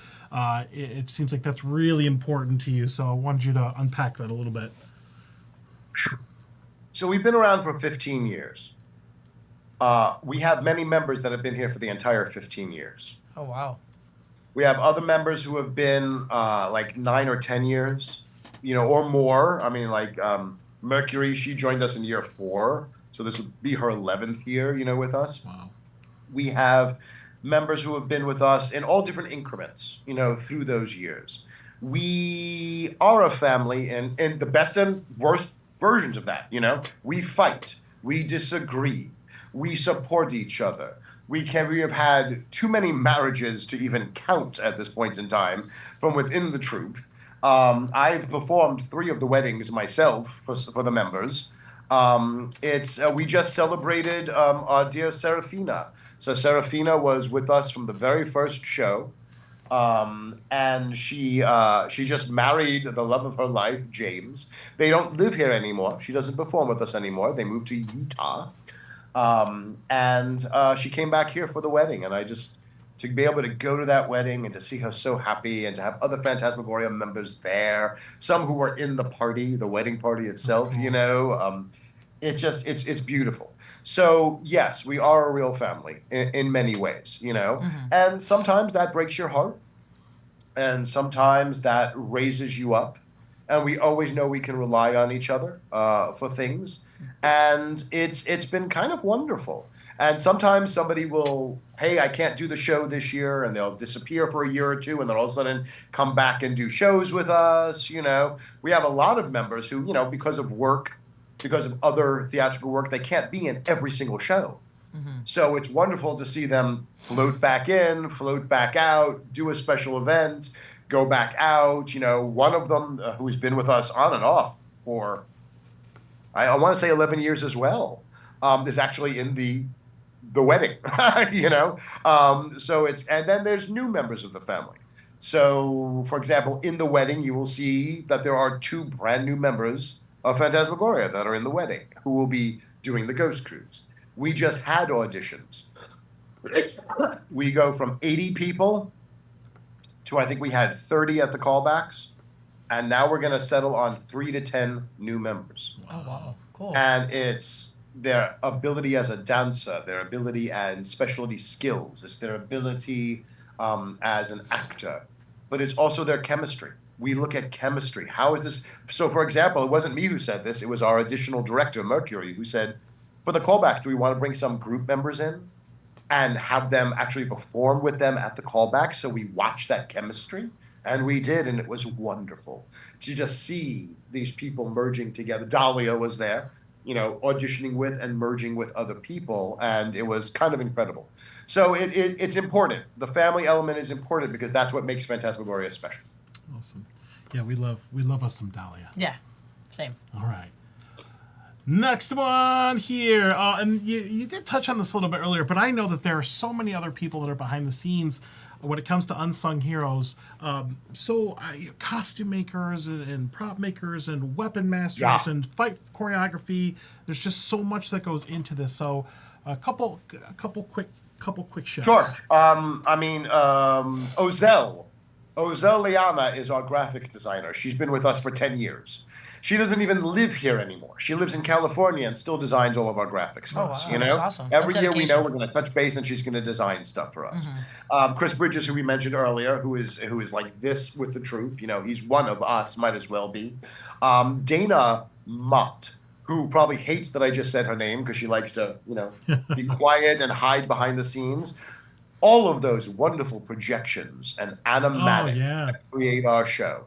It seems like that's really important to you. So I wanted you to unpack that a little bit. So we've been around for 15 years. We have many members that have been here for the entire 15 years. Oh, wow. We have other members who have been like 9 or 10 years, or more. I mean, like Mercury, she joined us in year 4. So this would be her 11th year, with us. Wow. We have members who have been with us in all different increments, through those years. We are a family in the best and worst versions of that, We fight. We disagree. We support each other. We have had too many marriages to even count at this point in time from within the troupe. I've performed 3 of the weddings myself for the members. We just celebrated our dear Serafina. So Serafina was with us from the very first show, and she just married the love of her life, James. They don't live here anymore. She doesn't perform with us anymore. They moved to Utah. And she came back here for the wedding, and to be able to go to that wedding and to see her so happy and to have other Phantasmagoria members there, some who were in the party, the wedding party itself, cool. It's beautiful. So yes, we are a real family in many ways, and sometimes that breaks your heart and sometimes that raises you up. And we always know we can rely on each other for things. And it's been kind of wonderful. And sometimes somebody will, hey, I can't do the show this year, and they'll disappear for a year or two, and then all of a sudden come back and do shows with us. We have a lot of members who, because of work, because of other theatrical work, they can't be in every single show. So it's wonderful to see them float back in, float back out, do a special event, go back out. One of them who's been with us on and off for, I want to say 11 years as well, is actually in the wedding, So and then there's new members of the family. So, for example, in the wedding, you will see that there are 2 brand new members of Phantasmagoria that are in the wedding who will be doing the Ghost Cruise. We just had auditions. We go from 80 people to I think we had 30 at the callbacks, and now we're going to settle on 3 to 10 new members. Oh, wow. Cool. And it's their ability as a dancer, their ability and specialty skills. It's their ability as an actor, but it's also their chemistry. We look at chemistry. How is this? So, for example, it wasn't me who said this. It was our additional director, Mercury, who said, for the callbacks, do we want to bring some group members in and have them actually perform with them at the callback so we watch that chemistry? And we did, and it was wonderful to just see these people merging together. Dahlia was there, auditioning with and merging with other people, and it was kind of incredible. So it's important. The family element is important because that's what makes Phantasmagoria special. Awesome. Yeah, we love us some Dahlia. Yeah, same. All right. Next one here. And you did touch on this a little bit earlier, but I know that there are so many other people that are behind the scenes when it comes to unsung heroes. Costume makers and prop makers and weapon masters and fight choreography. There's just so much that goes into this. So a couple quick shows. Sure. Ozell Liana is our graphics designer. She's been with us for 10 years. She doesn't even live here anymore. She lives in California and still designs all of our graphics for us. Wow. That's awesome. Every year we know we're going to touch base and she's going to design stuff for us. Chris Bridges, who we mentioned earlier, who is like this with the troupe. He's one of us, might as well be. Dana Mott, who probably hates that I just said her name because she likes to, be quiet and hide behind the scenes. All of those wonderful projections and animatics that create our show.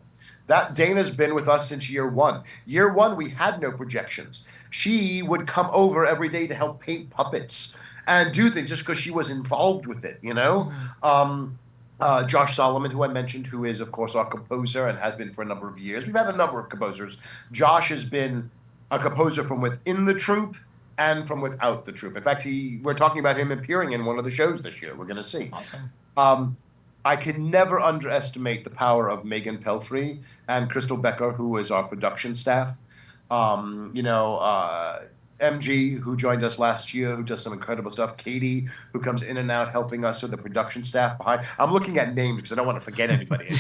That Dana's been with us since year one. Year one, we had no projections. She would come over every day to help paint puppets and do things just because she was involved with it, Josh Solomon, who I mentioned, who is, of course, our composer and has been for a number of years. We've had a number of composers. Josh has been a composer from within the troupe and from without the troupe. In fact, we're talking about him appearing in one of the shows this year. We're going to see. Awesome. I can never underestimate the power of Megan Pelfrey and Crystal Becker, who is our production staff. MG, who joined us last year, who does some incredible stuff. Katie, who comes in and out helping us with the production staff behind. I'm looking at names because I don't want to forget anybody.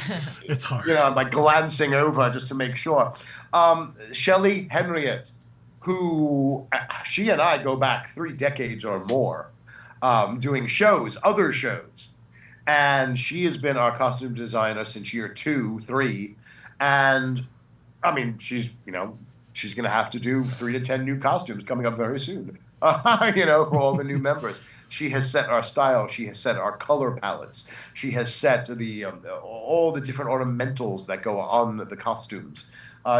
It's hard. I'm like glancing over just to make sure. Shelley Henriette, who she and I go back 3 decades or more doing other shows. And she has been our costume designer since year 2, 3. And I mean, she's going to have to do 3 to 10 new costumes coming up very soon, for all the new members. She has set our style. She has set our color palettes. She has set all the different ornamentals that go on the costumes.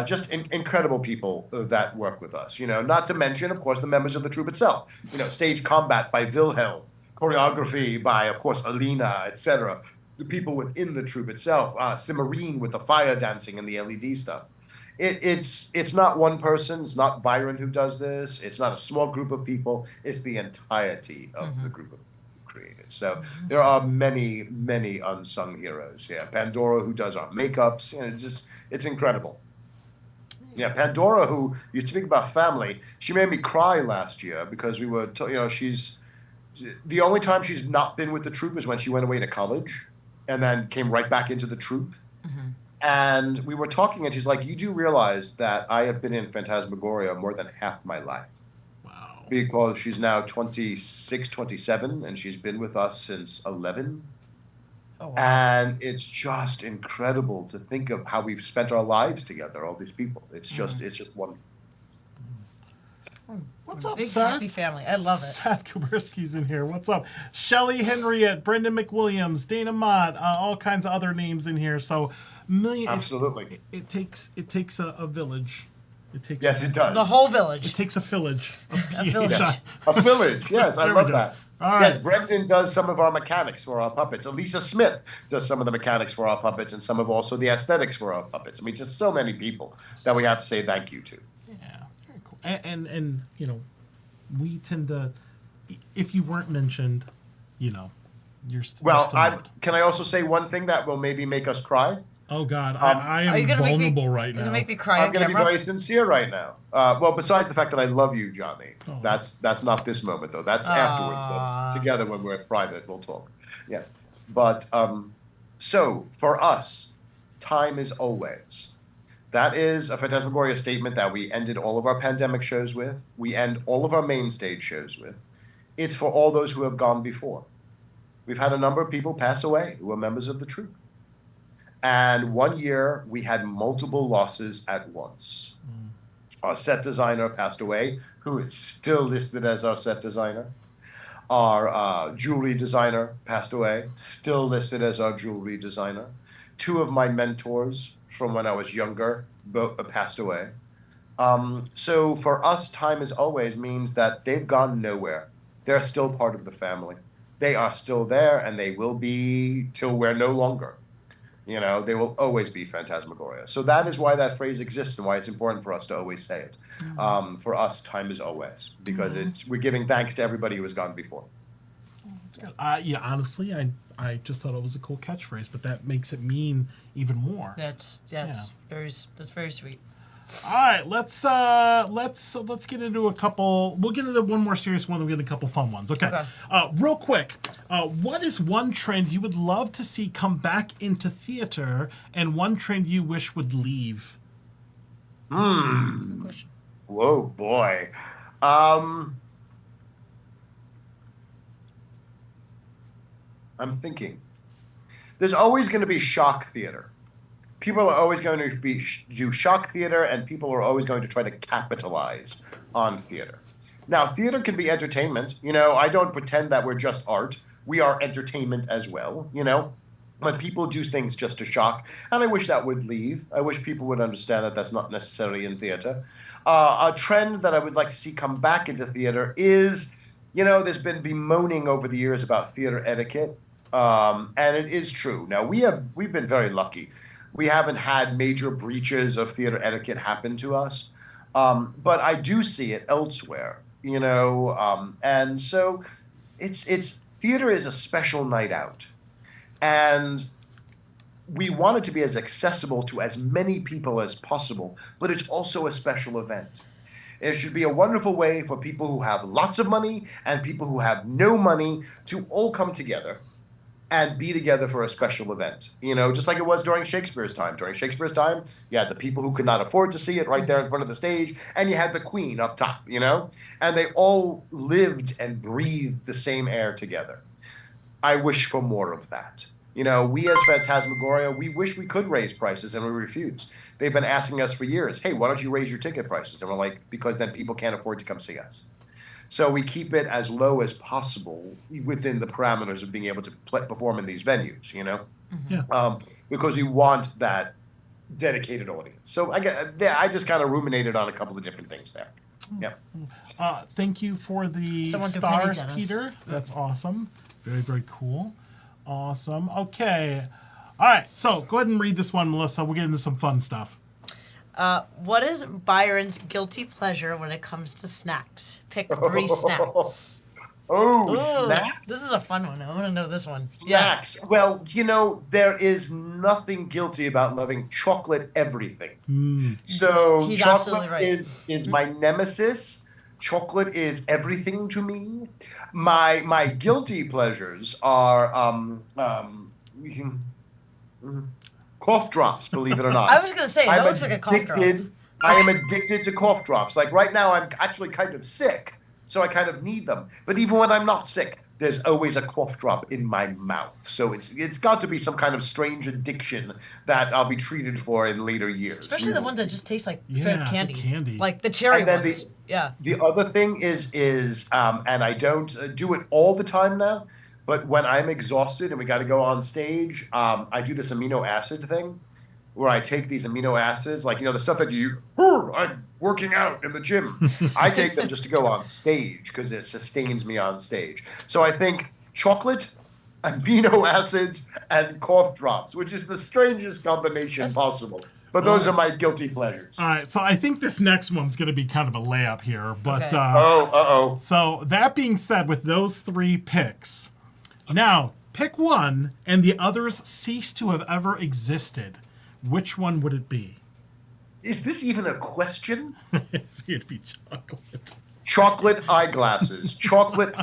Just incredible people that work with us, not to mention, of course, the members of the troupe itself. Stage combat by Wilhelm, choreography by, of course, Alina, etc. The people within the troupe itself, Cimarine with the fire dancing and the LED stuff. It's not one person. It's not Byron who does this. It's not a small group of people. It's the entirety of the group of people who created. So there are many, many unsung heroes. Yeah, Pandora, who does our makeups. It's incredible. Yeah, Pandora, who you speak about family, she made me cry last year because we were, she's the only time she's not been with the troupe is when she went away to college, and then came right back into the troupe. And we were talking, and she's like, "You do realize that I have been in Phantasmagoria more than half my life." Wow. Because she's now 26, 27, and she's been with us since 11. Oh, wow. And it's just incredible to think of how we've spent our lives together, all these people. It's just wonderful. What's up, Big Seth? happy family. I love it. Seth Kuberski's in here. What's up? Shelley Henriette, Brendan McWilliams, Dana Mott, all kinds of other names in here. So, Absolutely. It takes a village. It takes It does. The whole village. It takes a village. A village. Yes. A village. Yes, I There we love go. that. All right. Yes, Brendan does some of our mechanics for our puppets. Elisa Smith does some of the mechanics for our puppets and some of also the aesthetics for our puppets. I mean, just so many people that we have to say thank you to. Yeah, very cool. And we tend to, if you weren't mentioned, you're still loved. Can I also say one thing that will maybe make us cry? Oh God, I am vulnerable right now. You're gonna make me cry I'm on going to be camera? very sincere right now. Well, besides the fact that I love you, Johnny, Oh. that's not this moment though. That's afterwards. That's together when we're private. We'll talk. Yes, but so for us, time is always. That is a Phantasmagoria statement that we ended all of our pandemic shows with. We end all of our main stage shows with. It's for all those who have gone before. we've had a number of people pass away who were members of the troupe. And one year, we had multiple losses at once. Our set designer passed away, who is still listed as our set designer. Our jewelry designer passed away, still listed as our jewelry designer. Two of my mentors from when I was younger both passed away. So for us, time as always means that they've gone nowhere. They're still part of the family. They are still there, and they will be till we're no longer. You know, they will always be Phantasmagoria. So that is why that phrase exists and why it's important for us to always say it. For us, time is always, because we're giving thanks to everybody who has gone before. Yeah, honestly, I just thought it was a cool catchphrase, but that makes it mean even more. That's very sweet. All right, let's get into a couple. We'll get into one more serious one. We'll get into a couple fun ones. Okay. Real quick, what is one trend you would love to see come back into theater, and one trend you wish would leave? Good question. Whoa, boy. I'm thinking. There's always going to be shock theater. People are always going to do shock theater, and people are always going to try to capitalize on theater. Now, theater can be entertainment. You know, I don't pretend that we're just art. We are entertainment as well, you know. But people do things just to shock, and I wish that would leave. I wish people would understand that that's not necessarily in theater. A trend that I would like to see come back into theater is, you know, there's been bemoaning over the years about theater etiquette, and it is true. Now, we've been very lucky. We haven't had major breaches of theater etiquette happen to us, but I do see it elsewhere, you know, and so it's theater is a special night out, and we want it to be as accessible to as many people as possible, but it's also a special event. It should be a wonderful way for people who have lots of money and people who have no money to all come together and be together for a special event. You know, just like it was during Shakespeare's time. During Shakespeare's time, you had the people who could not afford to see it right there in front of the stage, and you had the queen up top, you know? And they all lived and breathed the same air together. I wish for more of that. You know, we as Phantasmagoria, we wish we could raise prices, and we refuse. They've been asking us for years, hey, why don't you raise your ticket prices? And we're like, because then people can't afford to come see us. So we keep it as low as possible within the parameters of being able to perform in these venues, you know? Yeah. Because we want that dedicated audience. So I just kind of ruminated on a couple of different things there. Yeah. Thank you for the stars, Peter. That's awesome. Very, very cool. Awesome. Okay. All right. So go ahead and read this one, Melissa. We'll get into some fun stuff. What is Byron's guilty pleasure when it comes to snacks? Pick 3 snacks. Oh, snacks? This is a fun one. I want to know this one. Snacks. Yeah. Well, you know, there is nothing guilty about loving chocolate everything. So He's chocolate right. is my nemesis. Chocolate is everything to me. My guilty pleasures are cough drops, believe it or not. I was going to say, that looks like a cough drop. I am addicted to cough drops. Like right now, I'm actually kind of sick, so I kind of need them. But even when I'm not sick, there's always a cough drop in my mouth. So it's got to be some kind of strange addiction that I'll be treated for in later years. Especially the ones that just taste like straight up candy. Candy. Like the cherry And then ones. The other thing is and I don't do it all the time now, but when I'm exhausted and we got to go on stage, I do this amino acid thing where I take these amino acids, like, you know, the stuff that I'm working out in the gym. I take them just to go on stage because it sustains me on stage. So I think chocolate, amino acids, and cough drops, which is the strangest combination possible. But those are my guilty pleasures. All right, so I think this next one's going to be kind of a layup here. But Okay. So that being said, with those 3 picks, now pick one and the others cease to have ever existed. Which one would it be? Is this even a question? It'd be chocolate. Chocolate eyeglasses, chocolate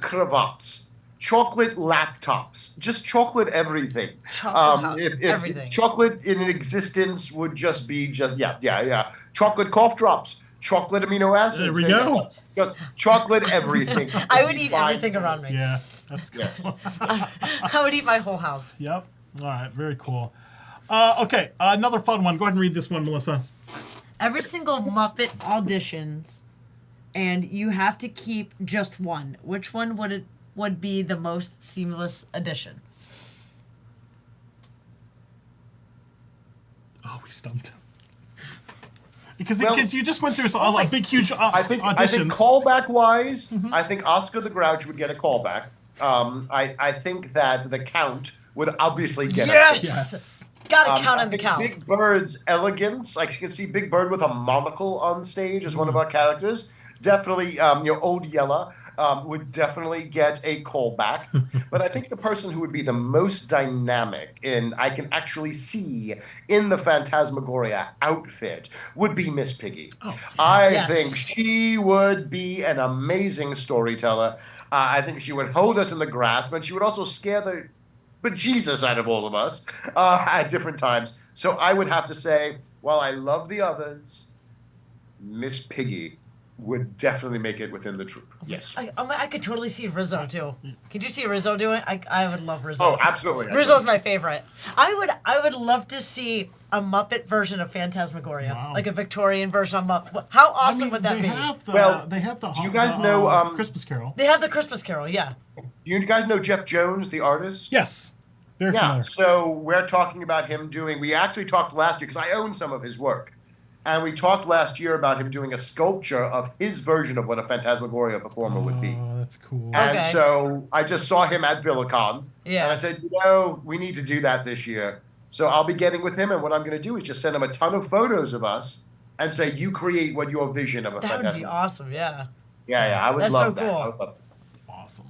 cravats, chocolate laptops, just chocolate everything. Everything. If chocolate in existence would just be chocolate cough drops, chocolate amino acids. There we go. Just chocolate everything. I would eat everything around me. Yeah. That's cool. Yes. I would eat my whole house. Yep. All right. Very cool. Okay. Another fun one. Go ahead and read this one, Melissa. Every single Muppet auditions, and you have to keep just one. Which one would be the most seamless addition? Oh, we stumped him. Because you just went through a big, huge auditions. I think callback wise, I think Oscar the Grouch would get a callback. I think that the Count would obviously get Yes! Yes. Gotta count I on the think count. Big Bird's elegance, like you can see Big Bird with a monocle on stage as one of our characters. Definitely, Old Yeller would definitely get a callback. But I think the person who would be the most dynamic and I can actually see in the Phantasmagoria outfit would be Miss Piggy. Oh, I Yes. think she would be an amazing storyteller. I think she would hold us in the grasp, and she would also scare the bejesus out of all of us at different times. So I would have to say, while I love the others, Miss Piggy would definitely make it within the troupe. Yes. I could totally see Rizzo too. Could you see Rizzo do it? I would love Rizzo. Oh, absolutely. Rizzo's my favorite. I would love to see a Muppet version of Phantasmagoria, Wow. like a Victorian version of Muppet. How awesome would that they be? Have the, Well, they have the. do you guys know, Christmas Carol? They have the Christmas Carol, yeah. You guys know Jeff Jones, the artist? Yes. Very Yeah, familiar. so we're talking about him doing, we actually talked last year, because I own some of his work. And we talked last year about him doing a sculpture of his version of what a Phantasmagoria performer would be. Oh, that's cool. And Okay. so I just saw him at VillaCon. Yeah. And I said, we need to do that this year. So I'll be getting with him, and what I'm going to do is just send him a ton of photos of us and say, you create what your vision of a That would be Phantasmagoria. awesome, yeah. Yeah, I would That's love so that. cool. I would love that. Awesome.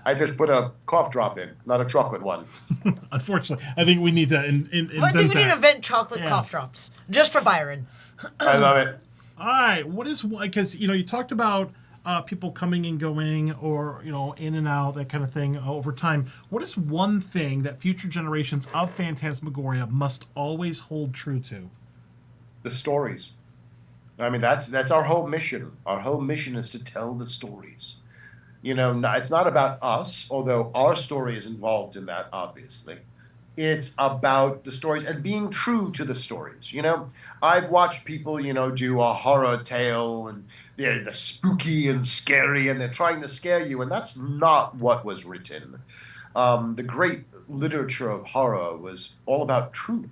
I just put a cough drop in, not a chocolate one. Unfortunately, I think we need to invent I think we need to that. invent chocolate Yeah. cough drops just for Byron. I love it. All right. What is because you talked about people coming and going, or in and out, that kind of thing over time. What is one thing that future generations of Phantasmagoria must always hold true to? The stories. I mean, that's our whole mission. Our whole mission is to tell the stories. It's not about us, although our story is involved in that, obviously. It's about the stories and being true to the stories. I've watched people, do a horror tale and they're spooky and scary and they're trying to scare you, and that's not what was written. The great literature of horror was all about truth.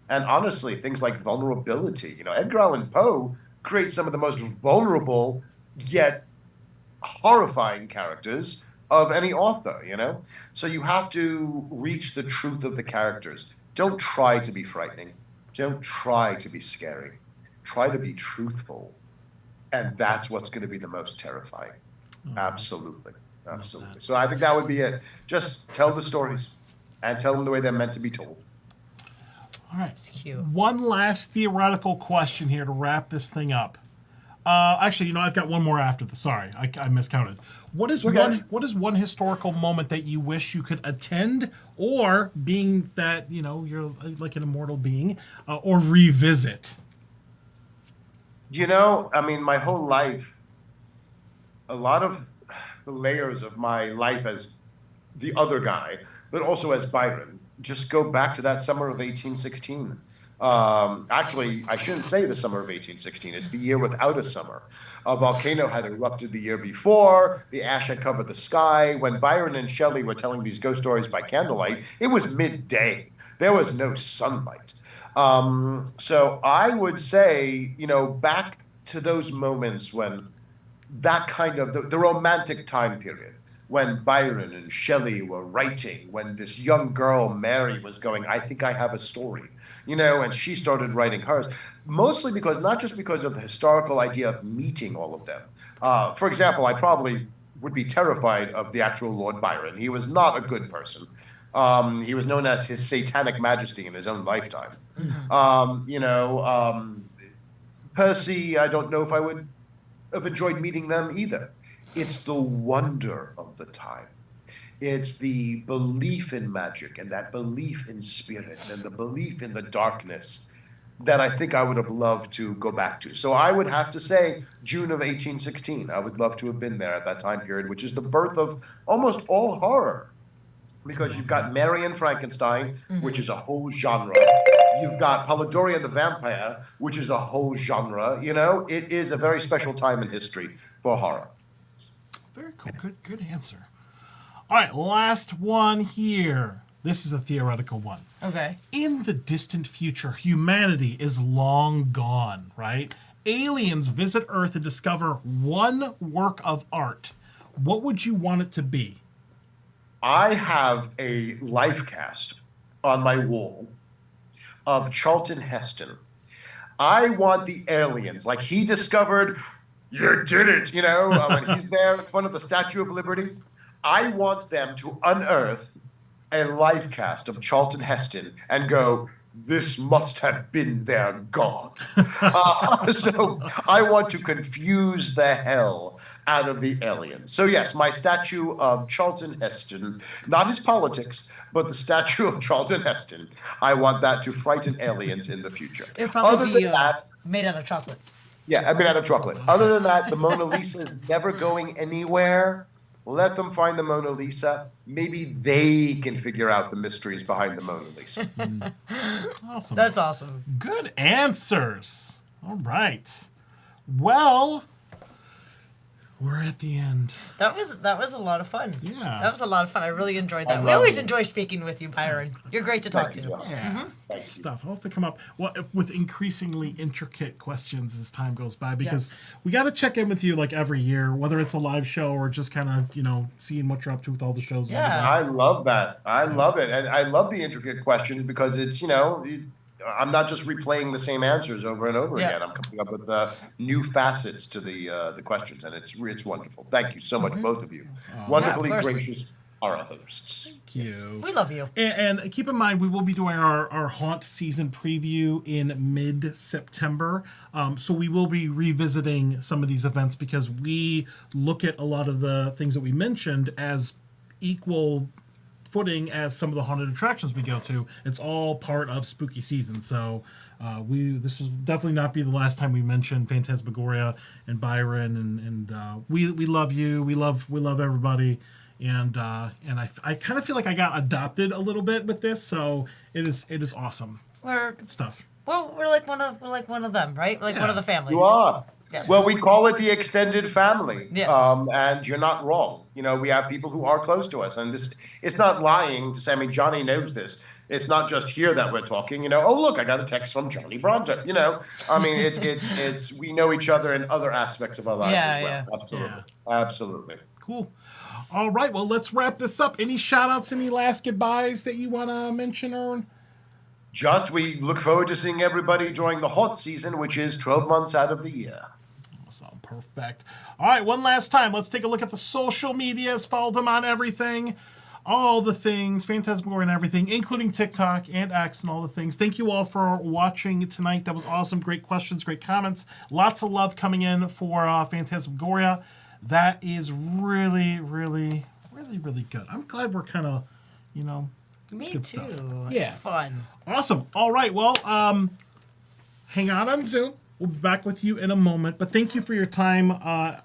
And honestly, things like vulnerability. Edgar Allan Poe creates some of the most vulnerable yet horrifying characters of any author, So you have to reach the truth of the characters. Don't try to be frightening. Don't try to be scary. Try to be truthful. And that's what's going to be the most terrifying. Absolutely. Absolutely. So I think that would be it. Just tell the stories and tell them the way they're meant to be told. All right. It's cute. One last theoretical question here to wrap this thing up. Actually, I've got one more after this. Sorry, I miscounted. What is one historical moment that you wish you could attend, or being that you're like an immortal being, or revisit? My whole life, a lot of the layers of my life as the other guy, but also as Byron, just go back to that summer of 1816. Actually, I shouldn't say the summer of 1816. It's the year without a summer. A volcano had erupted the year before. The ash had covered the sky. When Byron and Shelley were telling these ghost stories by candlelight, it was midday. There was no sunlight. So I would say, back to those moments when that kind of the romantic time period, when Byron and Shelley were writing, when this young girl, Mary, was going, I think I have a story, and she started writing hers, mostly not just because of the historical idea of meeting all of them. For example, I probably would be terrified of the actual Lord Byron. He was not a good person. He was known as His Satanic Majesty in his own lifetime. Percy, I don't know if I would have enjoyed meeting them either. It's the wonder of the time. It's the belief in magic and that belief in spirits and the belief in the darkness that I think I would have loved to go back to. So I would have to say June of 1816. I would love to have been there at that time period, which is the birth of almost all horror. Because you've got Mary and Frankenstein, which is a whole genre. You've got Polidori and the Vampire, which is a whole genre. You know, it is a very special time in history for horror. Very cool. Good answer. All right, last one here. This is a theoretical one. Okay. In the distant future, humanity is long gone, right? Aliens visit Earth and discover one work of art. What would you want it to be? I have a life cast on my wall of Charlton Heston. I want the aliens, like he discovered, you did it, you know, when he's there in front of the Statue of Liberty. I want them to unearth a life cast of Charlton Heston and go, this must have been their god. So I want to confuse the hell out of the aliens. So yes, my statue of Charlton Heston, not his politics, but the statue of Charlton Heston, I want that to frighten aliens in the future. It'd probably Other be than that, made out of chocolate. yeah, I mean out of chocolate. Other than that, the Mona Lisa is never going anywhere. Let them find the Mona Lisa. Maybe they can figure out the mysteries behind the Mona Lisa. Awesome. That's awesome. Good answers. All right. Well, we're at the end. That was a lot of fun. Yeah. That was a lot of fun. I really enjoyed that. I We love always it. enjoy speaking with you, Byron. You're great to talk Thank to. you, John. Yeah. Good stuff. I'll have to come up with increasingly intricate questions as time goes by because we got to check in with you like every year, whether it's a live show or just kind of, seeing what you're up to with all the shows. Yeah. I love that. I love it. And I love the intricate questions because it's, I'm not just replaying the same answers over and over again. I'm coming up with new facets to the questions, and it's wonderful. Thank you so much, both of you. Wonderfully of course. gracious are our hosts. Thank you. We love you. And keep in mind, we will be doing our Haunt season preview in mid-September. So we will be revisiting some of these events because we look at a lot of the things that we mentioned as equal footing as some of the haunted attractions we go to. It's all part of spooky season. So this is definitely not be the last time we mention Phantasmagoria and Byron and we love you. We love everybody. And I kind of feel like I got adopted a little bit with this, so it is awesome. We're Good stuff. well, we're like one of them, right? Like one of the family. You are. Yes. Well, we call it the extended family. Yes. And you're not wrong. We have people who are close to us. And it's not lying to say, I mean, Johnny knows this. It's not just here that we're talking, oh, look, I got a text from Johnny Bronte, I mean, it's we know each other in other aspects of our lives as well. Yeah. Absolutely. Yeah. Absolutely. Cool. All right, well, let's wrap this up. Any shout-outs, any last goodbyes that you want to mention, Erwin? We look forward to seeing everybody during the haunt season, which is 12 months out of the year. Awesome. Perfect. All right, one last time. Let's take a look at the social medias. Follow them on everything. All the things, Phantasmagoria and everything, including TikTok and X and all the things. Thank you all for watching tonight. That was awesome. Great questions, great comments. Lots of love coming in for Phantasmagoria. That is really, really, really, really good. I'm glad we're kind of, Me good too. stuff. It's Yeah. fun. Awesome. All right. Well, hang on Zoom. We'll be back with you in a moment. But thank you for your time.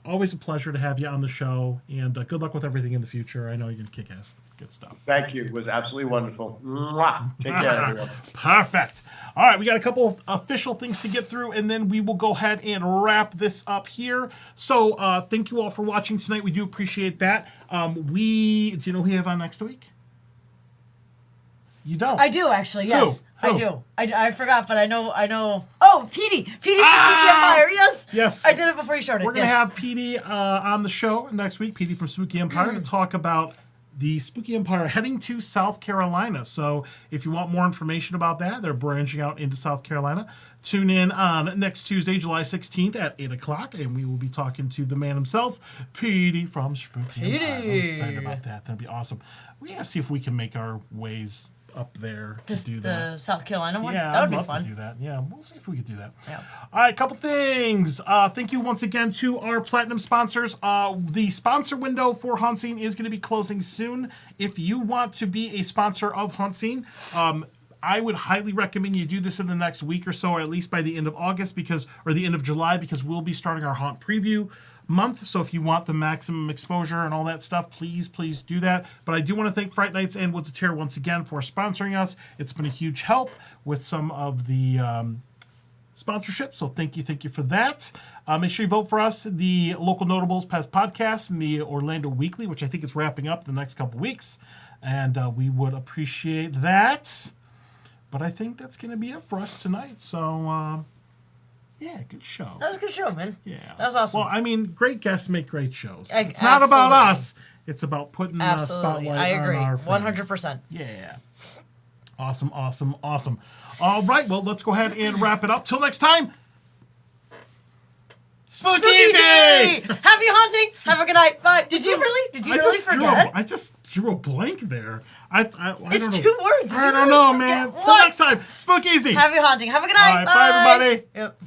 Always a pleasure to have you on the show. And good luck with everything in the future. I know you're going to kick ass. Good stuff. Thank you. It was absolutely wonderful. Mwah. Take care, everyone. Perfect. All right, we got a couple of official things to get through, and then we will go ahead and wrap this up here. So thank you all for watching tonight. We do appreciate that. Do you know who we have on next week? You don't. I do actually. Yes, Who? I do. I forgot, but I know. Oh, Petey from Spooky Empire. Yes. Yes. I did it before you started. We're going to have Petey on the show next week, Petey from Spooky Empire, to talk about the Spooky Empire heading to South Carolina. So if you want more information about that, they're branching out into South Carolina. Tune in on next Tuesday, July 16th at 8 o'clock, and we will be talking to the man himself, Petey from Spooky Empire. I'm excited about that. That'd be awesome. We're going to see if we can make our ways up there to do that. The South Carolina one? Yeah, That would I'd be love fun. to do that. Yeah, we'll see if we could do that. Yeah. All right, couple things. Thank you once again to our platinum sponsors. The sponsor window for HauntScene is going to be closing soon. If you want to be a sponsor of HauntScene, I would highly recommend you do this in the next week or so, or at least by the end of August, or the end of July, because we'll be starting our haunt preview month. So if you want the maximum exposure and all that stuff, please do that. But I do want to thank Fright Nights and Woods of Terror once again for sponsoring us. It's been a huge help with some of the sponsorship, so thank you for that. Make sure you vote for us, the Local Notables Past Podcast and the Orlando Weekly, which I think is wrapping up the next couple weeks, and we would appreciate that. But I think that's going to be it for us tonight. So, yeah, good show. That was a good show, man. Yeah. That was awesome. Well, I mean, great guests make great shows. It's Absolutely. not about us. It's about putting the spotlight I agree. on our friends. 100%. Yeah. Awesome. All right, well, let's go ahead and wrap it up. Till next time, Spooky Easy! Happy haunting! Have a good night. Bye. Did you really forget? I just drew a blank there. I It's don't know. 2 words. I don't know, man. Till next time, Spooky Easy! Happy haunting. Have a good night. All right, bye, everybody. Yep.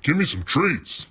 Give me some treats.